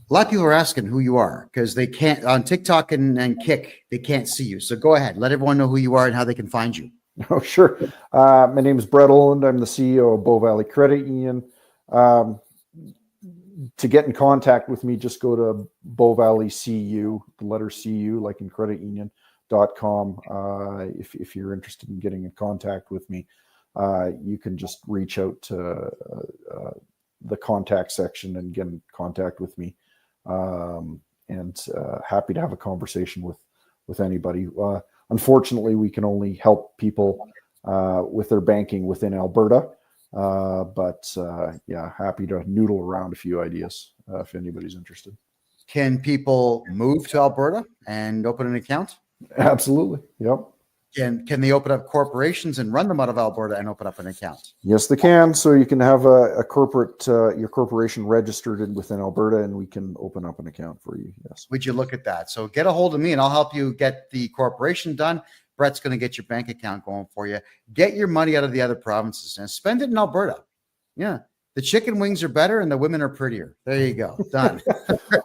a lot of people are asking who you are because they can't on TikTok and Kick, they can't see you. So go ahead, let everyone know who you are and how they can find you. Oh, sure. My name is Brett Oland. I'm the CEO of Bow Valley Credit Union. To get in contact with me, just go to Bow Valley CU, the letter CU, like in creditunion.com. If you're interested in getting in contact with me, you can just reach out to the contact section and get in contact with me. And happy to have a conversation with anybody. Unfortunately, we can only help people with their banking within Alberta. But yeah, happy to noodle around a few ideas if anybody's interested. Can people move to Alberta and open an account? Absolutely. Yep. Can they open up corporations and run them out of Alberta and open up an account? Yes, they can. So you can have a corporate, your corporation registered within Alberta, and we can open up an account for you. Yes. Would you look at that? So get a hold of me and I'll help you get the corporation done. Brett's going to get your bank account going for you. Get your money out of the other provinces and spend it in Alberta. Yeah. The chicken wings are better and the women are prettier. There you go. Done.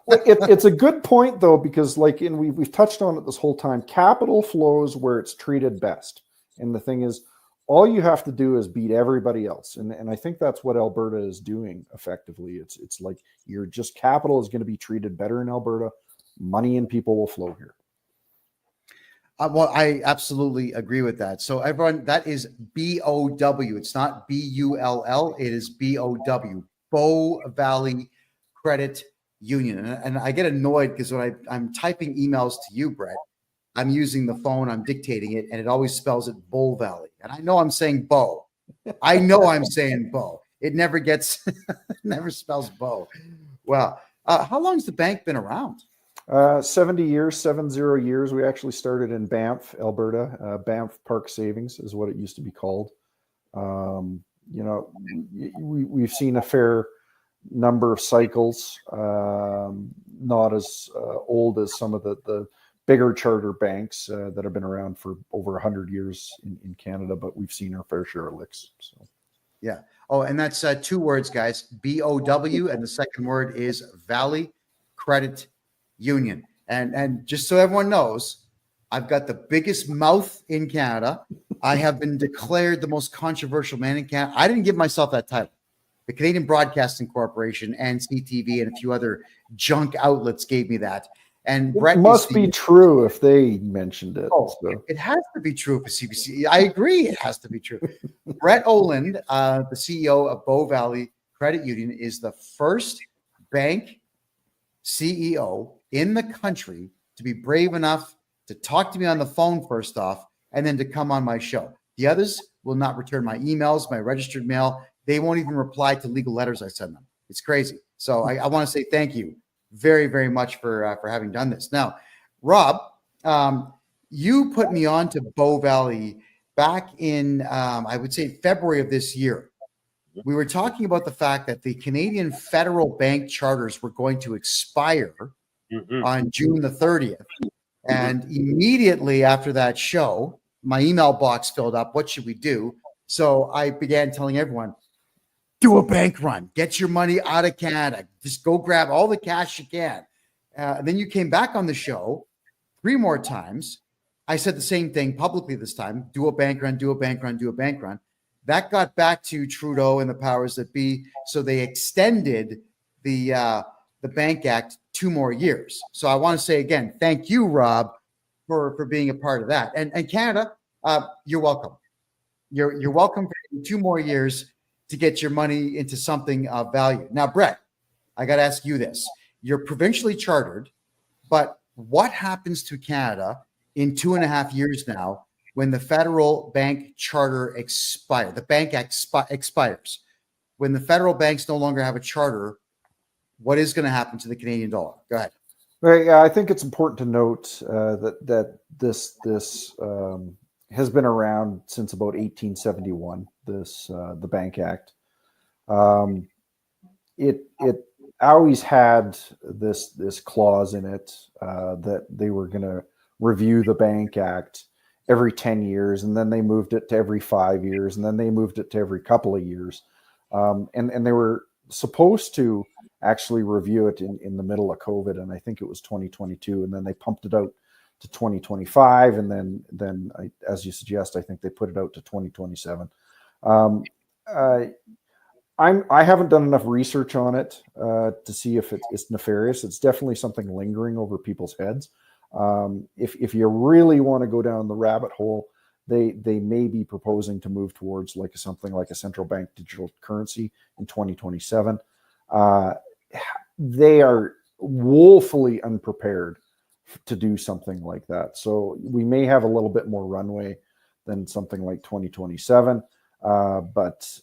It's a good point, though, because we've touched on it this whole time. Capital flows where it's treated best. And the thing is, all you have to do is beat everybody else. And I think that's what Alberta is doing effectively. It's like capital is going to be treated better in Alberta. Money and people will flow here. Well, I absolutely agree with that. So everyone, that is BOW. It's not BULL. It is BOW. Bow Valley Credit Union. And I get annoyed because when I'm typing emails to you, Brett, I'm using the phone, I'm dictating it, and it always spells it Bull Valley. And I know I'm saying Bo. I know I'm saying Bo. It never gets, never spells Bo. Well, how long has the bank been around? 70 years, 70 years. We actually started in Banff, Alberta. Banff Park Savings is what it used to be called. We've seen a fair number of cycles, not as old as some of the bigger charter banks that have been around for over 100 years in Canada, but we've seen our fair share of licks. So. Yeah. Oh, and that's 2 words, guys. BOW, and the second word is Valley Credit Union. And just so everyone knows, I've got the biggest mouth in Canada. I have been declared the most controversial man in Canada. I didn't give myself that title. The Canadian Broadcasting Corporation and CTV and a few other junk outlets gave me that. And Brett must be true if they mentioned it. Oh, so. It has to be true for CBC. I agree. It has to be true. Brett Oland, the CEO of Bow Valley Credit Union, is the first bank CEO in the country to be brave enough to talk to me on the phone first off, and then to come on my show. The others will not return my emails, my registered mail. They won't even reply to legal letters I send them. It's crazy. So I want to say thank you very, very much for having done this. Now, Rob, you put me on to Bow Valley back in, I would say, February of this year. We were talking about the fact that the Canadian federal bank charters were going to expire on June the 30th. And immediately after that show, my email box filled up. What should we do? So I began telling everyone, do a bank run. Get your money out of Canada. Just go grab all the cash you can. Then you came back on the show 3 more times. I said the same thing publicly this time. Do a bank run, do a bank run, do a bank run. That got back to Trudeau and the powers that be. So they extended the Bank Act 2 more years. So I want to say again, thank you, Rob, for being a part of that. And Canada, you're welcome. You're welcome for 2 more years to get your money into something of value. Now, Brett, I got to ask you this. You're provincially chartered, but what happens to Canada in 2.5 years now when the federal bank charter expires? The Bank Act expires. When the federal banks no longer have a charter, what is going to happen to the Canadian dollar? Go ahead. Right. I think it's important to note that this has been around since about 1871. The Bank Act. It always had this clause in it that they were going to review the Bank Act every 10 years, and then they moved it to every 5 years, and then they moved it to every couple of years, and they were supposed to actually review it in the middle of COVID, and I think it was 2022, and then they pumped it out to 2025, and then as you suggest, I think they put it out to 2027. I haven't done enough research on it to see if it's nefarious. It's definitely something lingering over people's heads. If you really want to go down the rabbit hole, they may be proposing to move towards something like a central bank digital currency in 2027. They are woefully unprepared to do something like that. So we may have a little bit more runway than something like 2027. But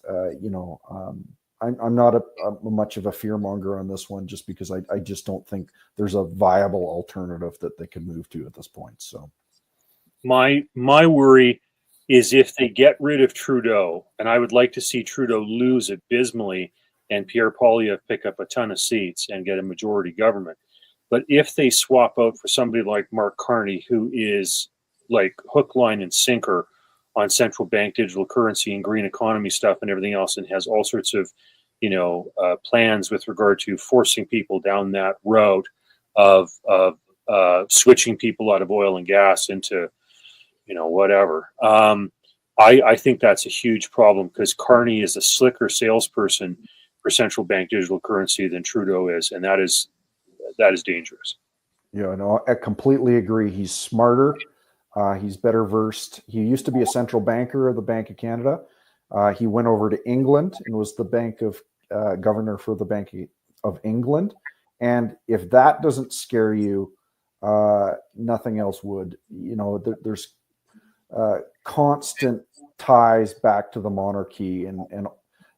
I'm not much of a fearmonger on this one, just because I just don't think there's a viable alternative that they could move to at this point. So my worry is if they get rid of Trudeau, and I would like to see Trudeau lose abysmally and Pierre Poilievre pick up a ton of seats and get a majority government. But if they swap out for somebody like Mark Carney, who is like hook, line, and sinker on central bank digital currency and green economy stuff and everything else, and has all sorts of, plans with regard to forcing people down that route of switching people out of oil and gas into, whatever. I think that's a huge problem, because Carney is a slicker salesperson for central bank digital currency than Trudeau is, and that is dangerous. Yeah, no, I completely agree. He's smarter. He's better versed. He used to be a central banker of the Bank of Canada. He went over to England and was the governor for the Bank of England. And if that doesn't scare you, nothing else would. You know, there's constant ties back to the monarchy, and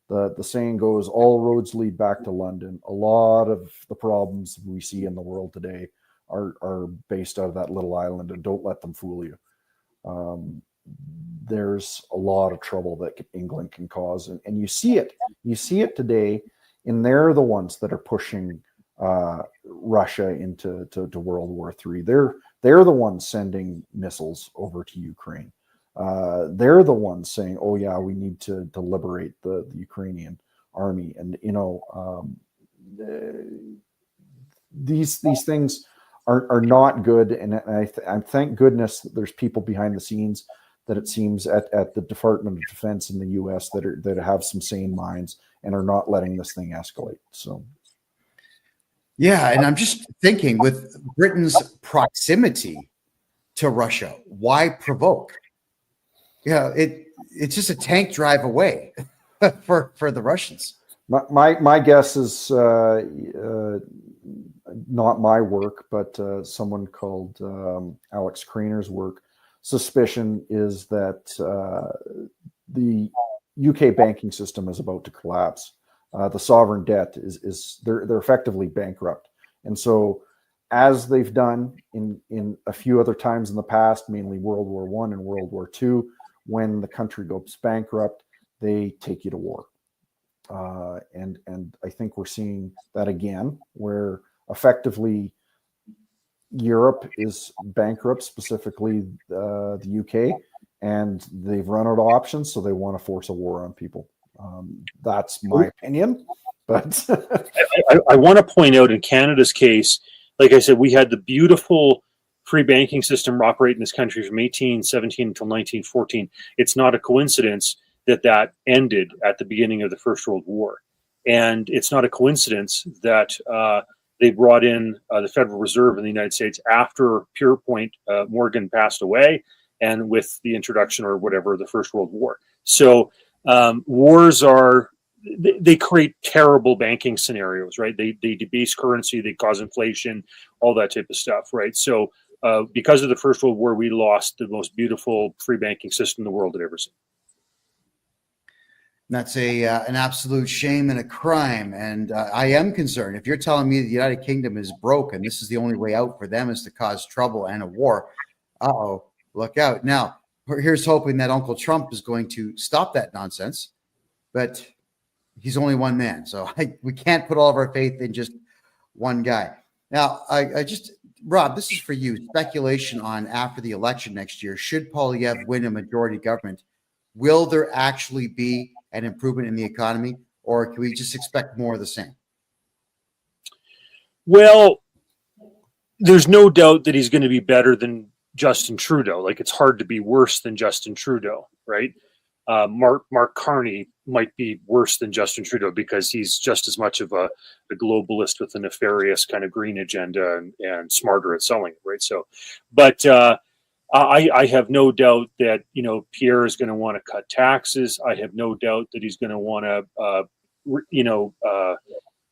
the saying goes, all roads lead back to London. A lot of the problems we see in the world today are based out of that little island, and don't let them fool you. There's a lot of trouble that England can cause, and you see it today, and they're the ones that are pushing Russia into World War III. They're the ones sending missiles over to Ukraine. They're the ones saying, "Oh yeah, we need to liberate the Ukrainian army." And you know, these things are not good. And I thank goodness that there's people behind the scenes, that it seems at the Department of Defense in the U.S. that have some sane minds and are not letting this thing escalate. So. Yeah, and I'm just thinking, with Britain's proximity to Russia, why provoke? Yeah, it's just a tank drive away for the Russians. My guess is not my work, but someone called Alex Craner's work. Suspicion is that the UK banking system is about to collapse. The sovereign debt is they're effectively bankrupt, and so as they've done in a few other times in the past, mainly World War I and World War II, when the country goes bankrupt, they take you to war, and I think we're seeing that again, where effectively Europe is bankrupt, specifically the UK, and they've run out of options, so they want to force a war on people. That's my opinion, but I want to point out, in Canada's case, like I said, we had the beautiful free banking system operate in this country from 1817 until 1914. It's not a coincidence that ended at the beginning of the First World War, and it's not a coincidence that they brought in the Federal Reserve in the United States after Pierpont Morgan passed away, and with the introduction or whatever of the First World War. So wars they create terrible banking scenarios, right? They debase currency, they cause inflation, all that type of stuff, right? So because of the First World War, we lost the most beautiful free banking system the world had ever seen. That's an absolute shame and a crime. And I am concerned. If you're telling me the United Kingdom is broken, this is the only way out for them is to cause trouble and a war. Uh-oh, look out. Now, here's hoping that Uncle Trump is going to stop that nonsense. But he's only one man. So we can't put all of our faith in just one guy. Now, Rob, this is for you. Speculation on after the election next year. Should Poilievre win a majority government, will there actually be an improvement in the economy, or can we just expect more of the same? Well, there's no doubt that he's going to be better than Justin Trudeau. Like, it's hard to be worse than Justin Trudeau, right? Mark Carney might be worse than Justin Trudeau because he's just as much of a globalist with a nefarious kind of green agenda and smarter at selling it, right? So, but I have no doubt that, Pierre is going to want to cut taxes. I have no doubt that he's going to want to,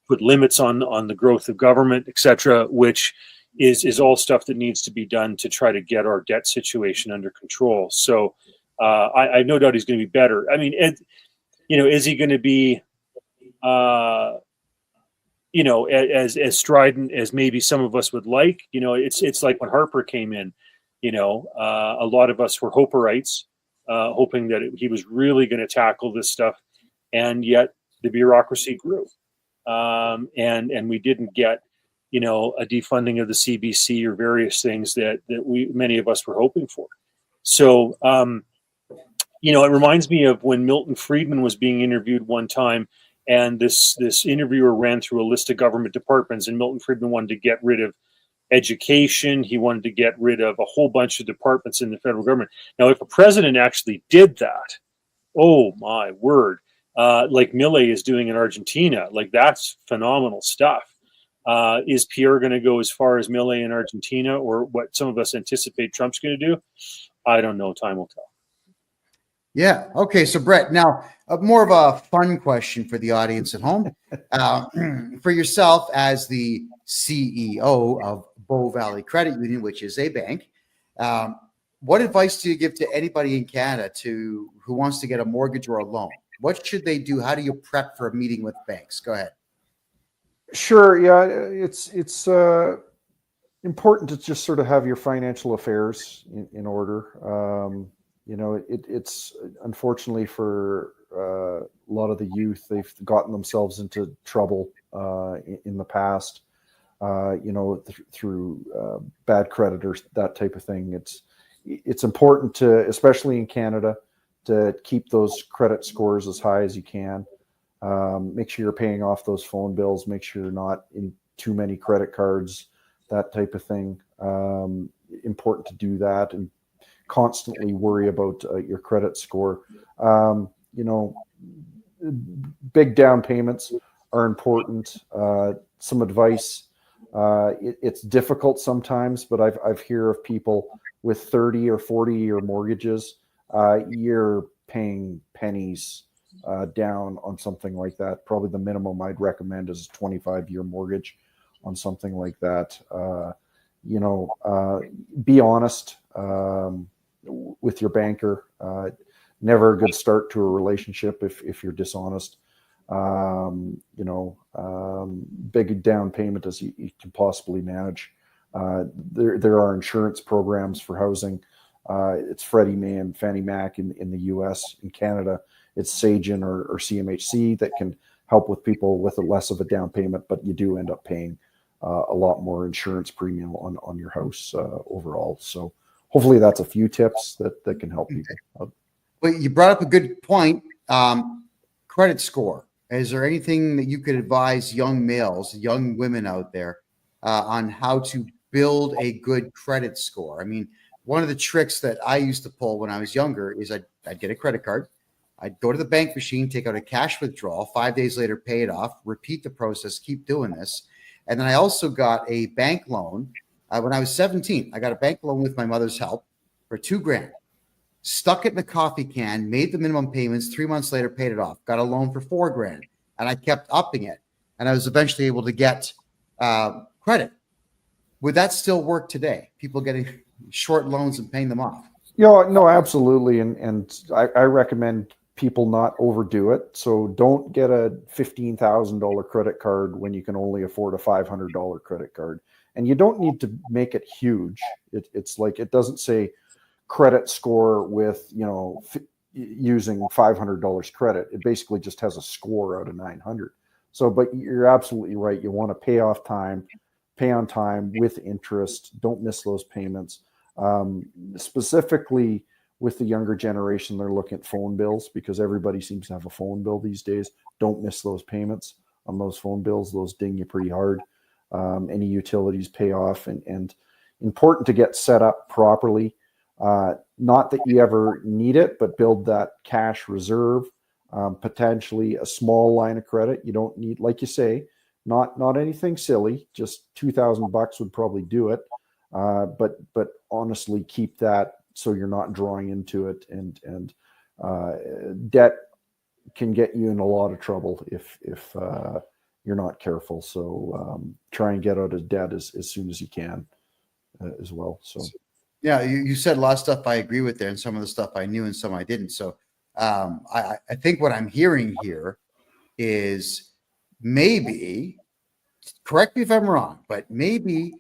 put limits on the growth of government, et cetera, which is all stuff that needs to be done to try to get our debt situation under control. So I have no doubt he's going to be better. I mean, is he going to be, as strident as maybe some of us would like? It's like when Harper came in. A lot of us were Hoperites, hoping that he was really going to tackle this stuff, and yet the bureaucracy grew, and we didn't get, a defunding of the CBC or various things that many of us were hoping for. So, it reminds me of when Milton Friedman was being interviewed one time, and this interviewer ran through a list of government departments, and Milton Friedman wanted to get rid of education. He wanted to get rid of a whole bunch of departments in the federal government. Now, if a president actually did that, oh my word, like Milei is doing in Argentina, like that's phenomenal stuff. Is Pierre going to go as far as Milei in Argentina, or what some of us anticipate Trump's going to do? I don't know. Time will tell. Yeah. Okay. So, Brett, now more of a fun question for the audience at home. For yourself as the CEO of Bow Valley Credit Union, which is a bank. What advice do you give to anybody in Canada who wants to get a mortgage or a loan? What should they do? How do you prep for a meeting with banks? Go ahead. Sure. Yeah, it's important to just sort of have your financial affairs in order. It's unfortunately for a lot of the youth, they've gotten themselves into trouble in the past, through bad creditors, that type of thing. It's important to, especially in Canada, to keep those credit scores as high as you can. Make sure you're paying off those phone bills. Make sure you're not in too many credit cards, that type of thing. Important to do that and constantly worry about your credit score. Big down payments are important. Some advice. It's difficult sometimes, but I've heard of people with 30 or 40-year mortgages. You're paying pennies down on something like that. Probably the minimum I'd recommend is a 25-year mortgage on something like that. Be honest with your banker. Never a good start to a relationship if you're dishonest. Big down payment as you can possibly manage. There are insurance programs for housing. It's Freddie Mae and Fannie Mac in the U.S. In Canada, it's Sagen or CMHC that can help with people with less of a down payment, but you do end up paying a lot more insurance premium on your house overall. So hopefully that's a few tips that can help people. Well, you brought up a good point. Credit score. Is there anything that you could advise young males, young women out there on how to build a good credit score? I mean, one of the tricks that I used to pull when I was younger is I'd get a credit card. I'd go to the bank machine, take out a cash withdrawal, 5 days later, pay it off, repeat the process, keep doing this. And then I also got a bank loan when I was 17. I got a bank loan with my mother's help for $2,000. Stuck it in a coffee can, made the minimum payments, 3 months later, paid it off, got a loan for $4,000, and I kept upping it. And I was eventually able to get credit. Would that still work today? People getting short loans and paying them off? No, absolutely. And I recommend people not overdo it. So don't get a $15,000 credit card when you can only afford a $500 credit card. And you don't need to make it huge. It's like, it doesn't say credit score with, using $500 credit. It basically just has a score out of 900. So, but you're absolutely right. You want to pay on time with interest. Don't miss those payments. Specifically with the younger generation, they're looking at phone bills because everybody seems to have a phone bill these days. Don't miss those payments on those phone bills. Those ding you pretty hard. Any utilities pay off, and important to get set up properly. Not that you ever need it, but build that cash reserve, potentially a small line of credit. You don't need, like you say, not anything silly, just $2,000 would probably do it. But honestly, keep that so you're not drawing into it, and debt can get you in a lot of trouble if you're not careful. So try and get out of debt as soon as you can as well. So. Yeah, you said a lot of stuff I agree with there, and some of the stuff I knew and some I didn't. So I think what I'm hearing here is maybe, correct me if I'm wrong, but maybe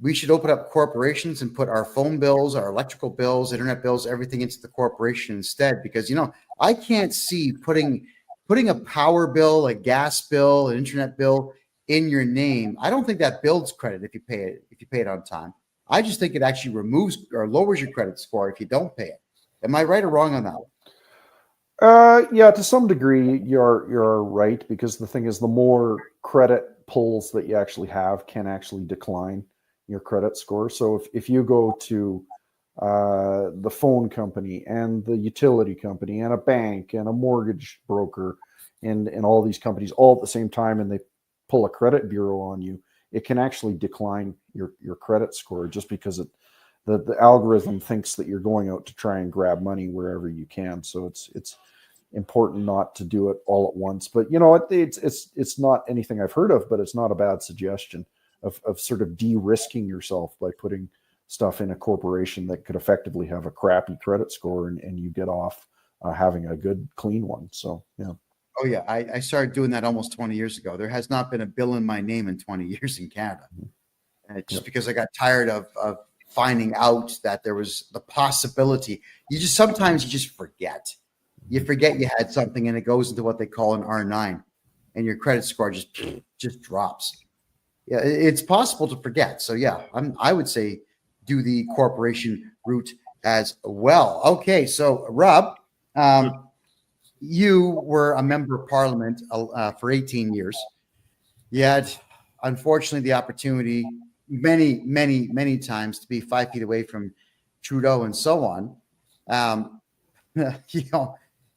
we should open up corporations and put our phone bills, our electrical bills, internet bills, everything into the corporation instead. Because, I can't see putting a power bill, a gas bill, an internet bill in your name. I don't think that builds credit if you pay it on time. I just think it actually removes or lowers your credit score if you don't pay it. Am I right or wrong on that? Yeah, to some degree, you're right, because the thing is, the more credit pulls that you actually have can actually decline your credit score. So if you go to the phone company and the utility company and a bank and a mortgage broker and all these companies all at the same time, and they pull a credit bureau on you, it can actually decline your credit score just because the algorithm thinks that you're going out to try and grab money wherever you can. So it's important not to do it all at once. But it's not anything I've heard of, but it's not a bad suggestion of sort of de-risking yourself by putting stuff in a corporation that could effectively have a crappy credit score, and you get off having a good, clean one. So, yeah. Oh, yeah. I started doing that almost 20 years ago. There has not been a bill in my name in 20 years in Canada. Just because I got tired of finding out that there was the possibility. Sometimes you just forget. You forget you had something, and it goes into what they call an R9, and your credit score just drops. Yeah, it's possible to forget. So yeah, I would say do the corporation route as well. Okay, so Rob, you were a member of Parliament for 18 years. You had, unfortunately, the opportunity many times to be 5 feet away from Trudeau and so on.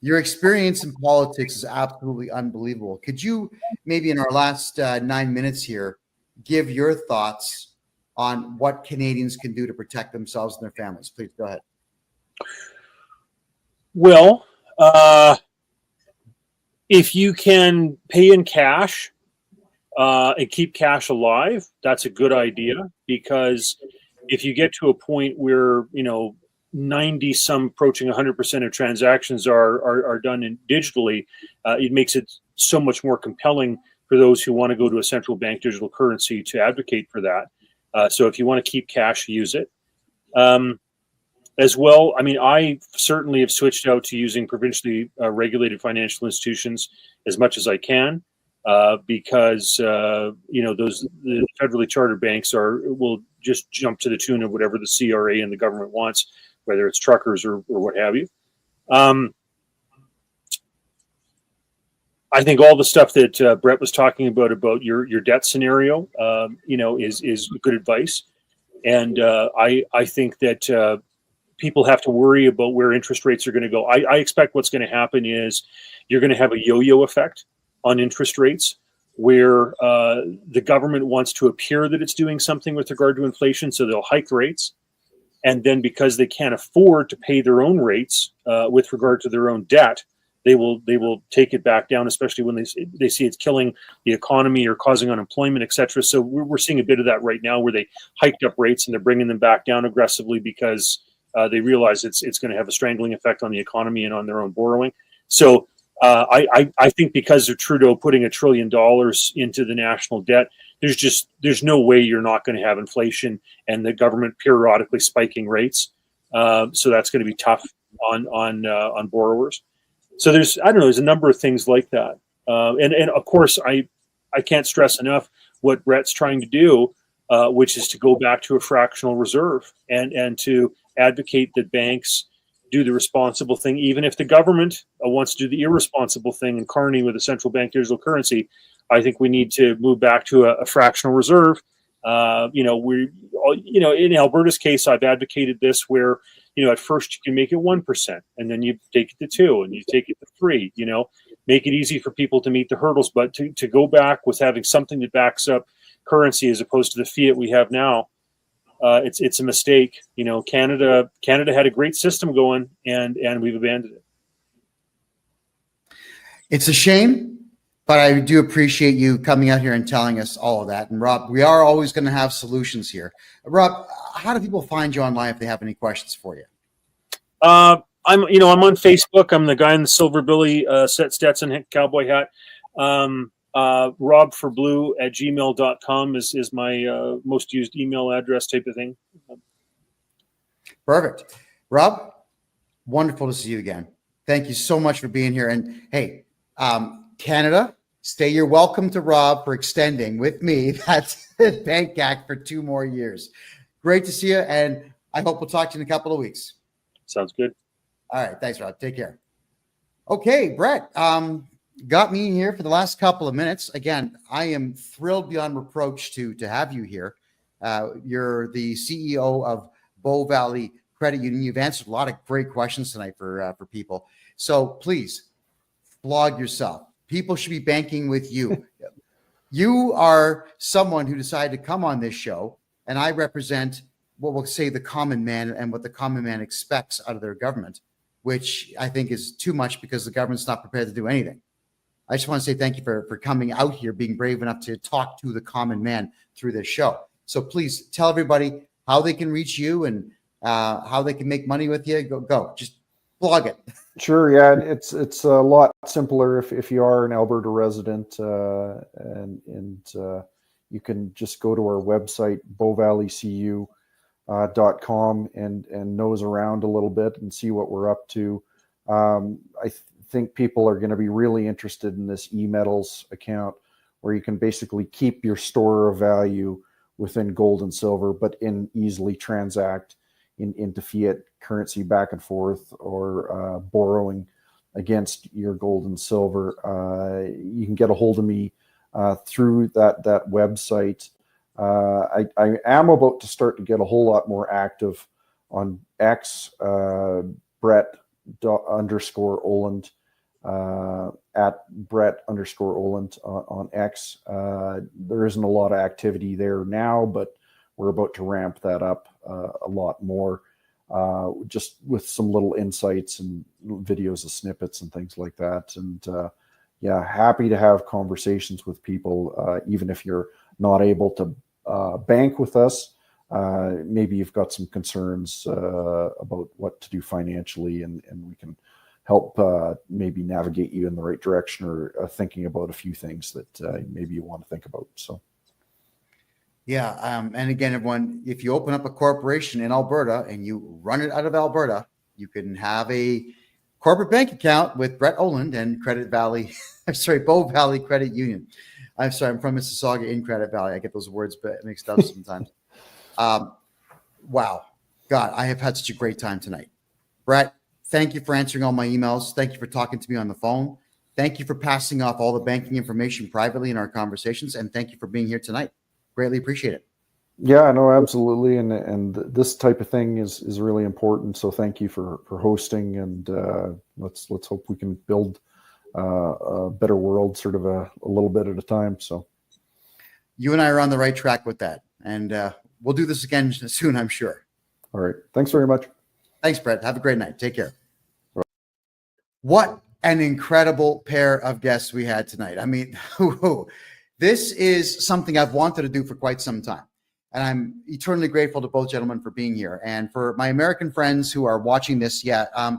Your experience in politics is absolutely unbelievable. Could you maybe in our last 9 minutes here give your thoughts on what Canadians can do to protect themselves and their families? Please go ahead. Well, if you can pay in cash and keep cash alive, that's a good idea, because if you get to a point where 90 some approaching 100% of transactions are done digitally, it makes it so much more compelling for those who want to go to a central bank digital currency to advocate for that. So if you want to keep cash, use it. As well, I mean, I certainly have switched out to using provincially regulated financial institutions as much as I can, because the federally chartered banks will just jump to the tune of whatever the CRA and the government wants, whether it's truckers or what have you. I think all the stuff that Brett was talking about your debt scenario, is good advice, and I think that people have to worry about where interest rates are going to go. I expect what's going to happen is you're going to have a yo-yo effect on interest rates, where the government wants to appear that it's doing something with regard to inflation, so they'll hike rates, and then because they can't afford to pay their own rates with regard to their own debt, they will take it back down, especially when they see it's killing the economy or causing unemployment, etc. So we're seeing a bit of that right now, where they hiked up rates and they're bringing them back down aggressively because they realize it's going to have a strangling effect on the economy and on their own borrowing. So I think because of Trudeau putting $1 trillion into the national debt, there's no way you're not going to have inflation and the government periodically spiking rates. So that's going to be tough on borrowers. So there's a number of things like that. And of course, I can't stress enough what Brett's trying to do, which is to go back to a fractional reserve and to advocate that banks do the responsible thing, even if the government wants to do the irresponsible thing and carny with a central bank digital currency. I think we need to move back to a fractional reserve. In Alberta's case, I've advocated this, where at first you can make it 1%, and then you take it to 2%, and you take it to 3%. Make it easy for people to meet the hurdles, but to go back with having something that backs up currency as opposed to the fiat we have now, it's a mistake. Canada had a great system going, and we've abandoned it. It's a shame, but I do appreciate you coming out here and telling us all of that. And Rob, we are always going to have solutions here. Rob, how do people find you online if they have any questions for you? I'm on Facebook. I'm the guy in the silver billy Stetson cowboy hat. robforblue@gmail.com is my most used email address, type of thing. Perfect. Rob, wonderful to see you again. Thank you so much for being here. And hey, Canada, you're welcome to Rob for extending with me that Bank Act for 2 more years. Great to see you, and I hope we'll talk to you in a couple of weeks. Sounds good. All right. Thanks, Rob. Take care. Okay, Brett, got me here for the last couple of minutes. Again, I am thrilled beyond reproach to have you here. You're the CEO of Bow Valley Credit Union. You've answered a lot of great questions tonight for people. So please flog yourself. People should be banking with you. You are someone who decided to come on this show, and I represent what we'll say the common man and what the common man expects out of their government, which I think is too much because the government's not prepared to do anything. I just want to say thank you for coming out here, being brave enough to talk to the common man through this show. So please tell everybody how they can reach you and how they can make money with you. Go. Just plug it. Sure. Yeah. It's a lot simpler if you are an Alberta resident, and you can just go to our website, bowvalleycu.com, and nose around a little bit and see what we're up to. I think people are going to be really interested in this eMetals account, where you can basically keep your store of value within gold and silver, but easily transact into fiat currency back and forth, or borrowing against your gold and silver. You can get a hold of me through that website. I am about to start to get a whole lot more active on X, Brett_Oland, at Brett_Oland on X. There isn't a lot of activity there now, but we're about to ramp that up a lot more, just with some little insights and videos of snippets and things like that. And yeah, happy to have conversations with people, even if you're not able to bank with us. Maybe you've got some concerns about what to do financially, and we can help maybe navigate you in the right direction, or thinking about a few things that maybe you want to think about. So. Yeah. And again, everyone, if you open up a corporation in Alberta and you run it out of Alberta, you can have a corporate bank account with Brett Oland and Bow Valley Credit Union. I'm sorry, I'm from Mississauga in Credit Valley. I get those words mixed up sometimes. Wow. God, I have had such a great time tonight. Brett, thank you for answering all my emails. Thank you for talking to me on the phone. Thank you for passing off all the banking information privately in our conversations. And thank you for being here tonight. Greatly appreciate it. Yeah, no, absolutely. And this type of thing is really important. So thank you for hosting, and let's hope we can build a better world, sort of a little bit at a time. So you and I are on the right track with that. And we'll do this again soon, I'm sure. All right. Thanks very much. Thanks, Brett. Have a great night. Take care. Bye. What an incredible pair of guests we had tonight. I mean, this is something I've wanted to do for quite some time. And I'm eternally grateful to both gentlemen for being here. And for my American friends who are watching this, I'm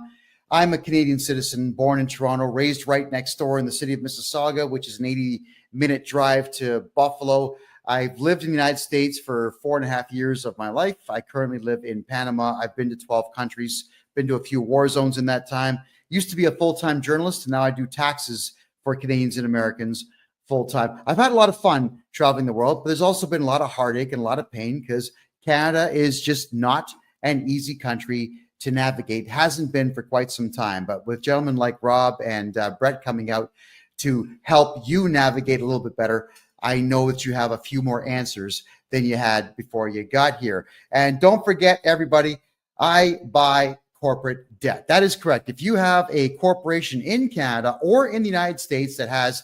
a Canadian citizen, born in Toronto, raised right next door in the city of Mississauga, which is an 80-minute drive to Buffalo. I've lived in the United States for 4.5 years of my life. I currently live in Panama. I've been to 12 countries, been to a few war zones in that time. Used to be a full-time journalist, and now I do taxes for Canadians and Americans full-time. I've had a lot of fun traveling the world, but there's also been a lot of heartache and a lot of pain, because Canada is just not an easy country to navigate. Hasn't been for quite some time, but with gentlemen like Rob and Brett coming out to help you navigate a little bit better, I know that you have a few more answers than you had before you got here. And don't forget, everybody, I buy corporate debt. That is correct. If you have a corporation in Canada or in the United States that has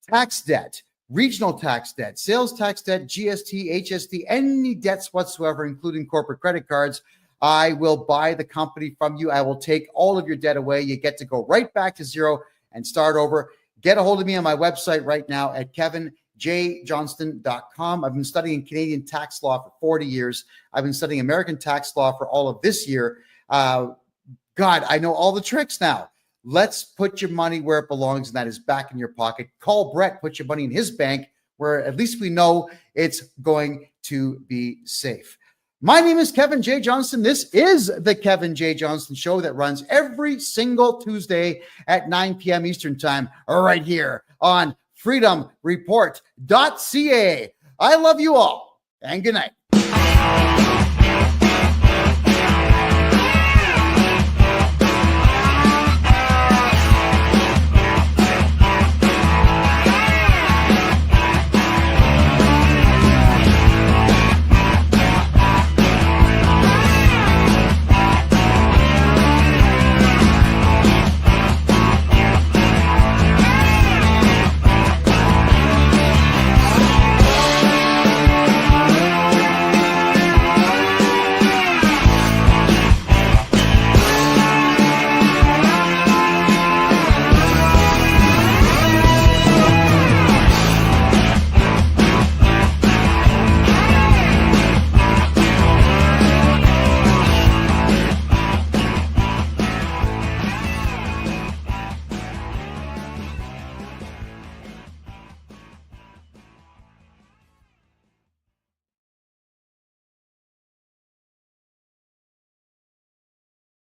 tax debt, regional tax debt, sales tax debt, GST, HST, any debts whatsoever, including corporate credit cards, I will buy the company from you. I will take all of your debt away. You get to go right back to zero and start over. Get a hold of me on my website right now at kevinjjohnston.com. I've been studying Canadian tax law for 40 years. I've been studying American tax law for all of this year. God, I know all the tricks now. Let's put your money where it belongs, and that is back in your pocket. Call Brett, put your money in his bank, where at least we know it's going to be safe. My name is Kevin J. Johnston. This is the Kevin J. Johnston Show that runs every single Tuesday at 9 p.m. Eastern Time, right here on freedomreport.ca. I love you all, and good night.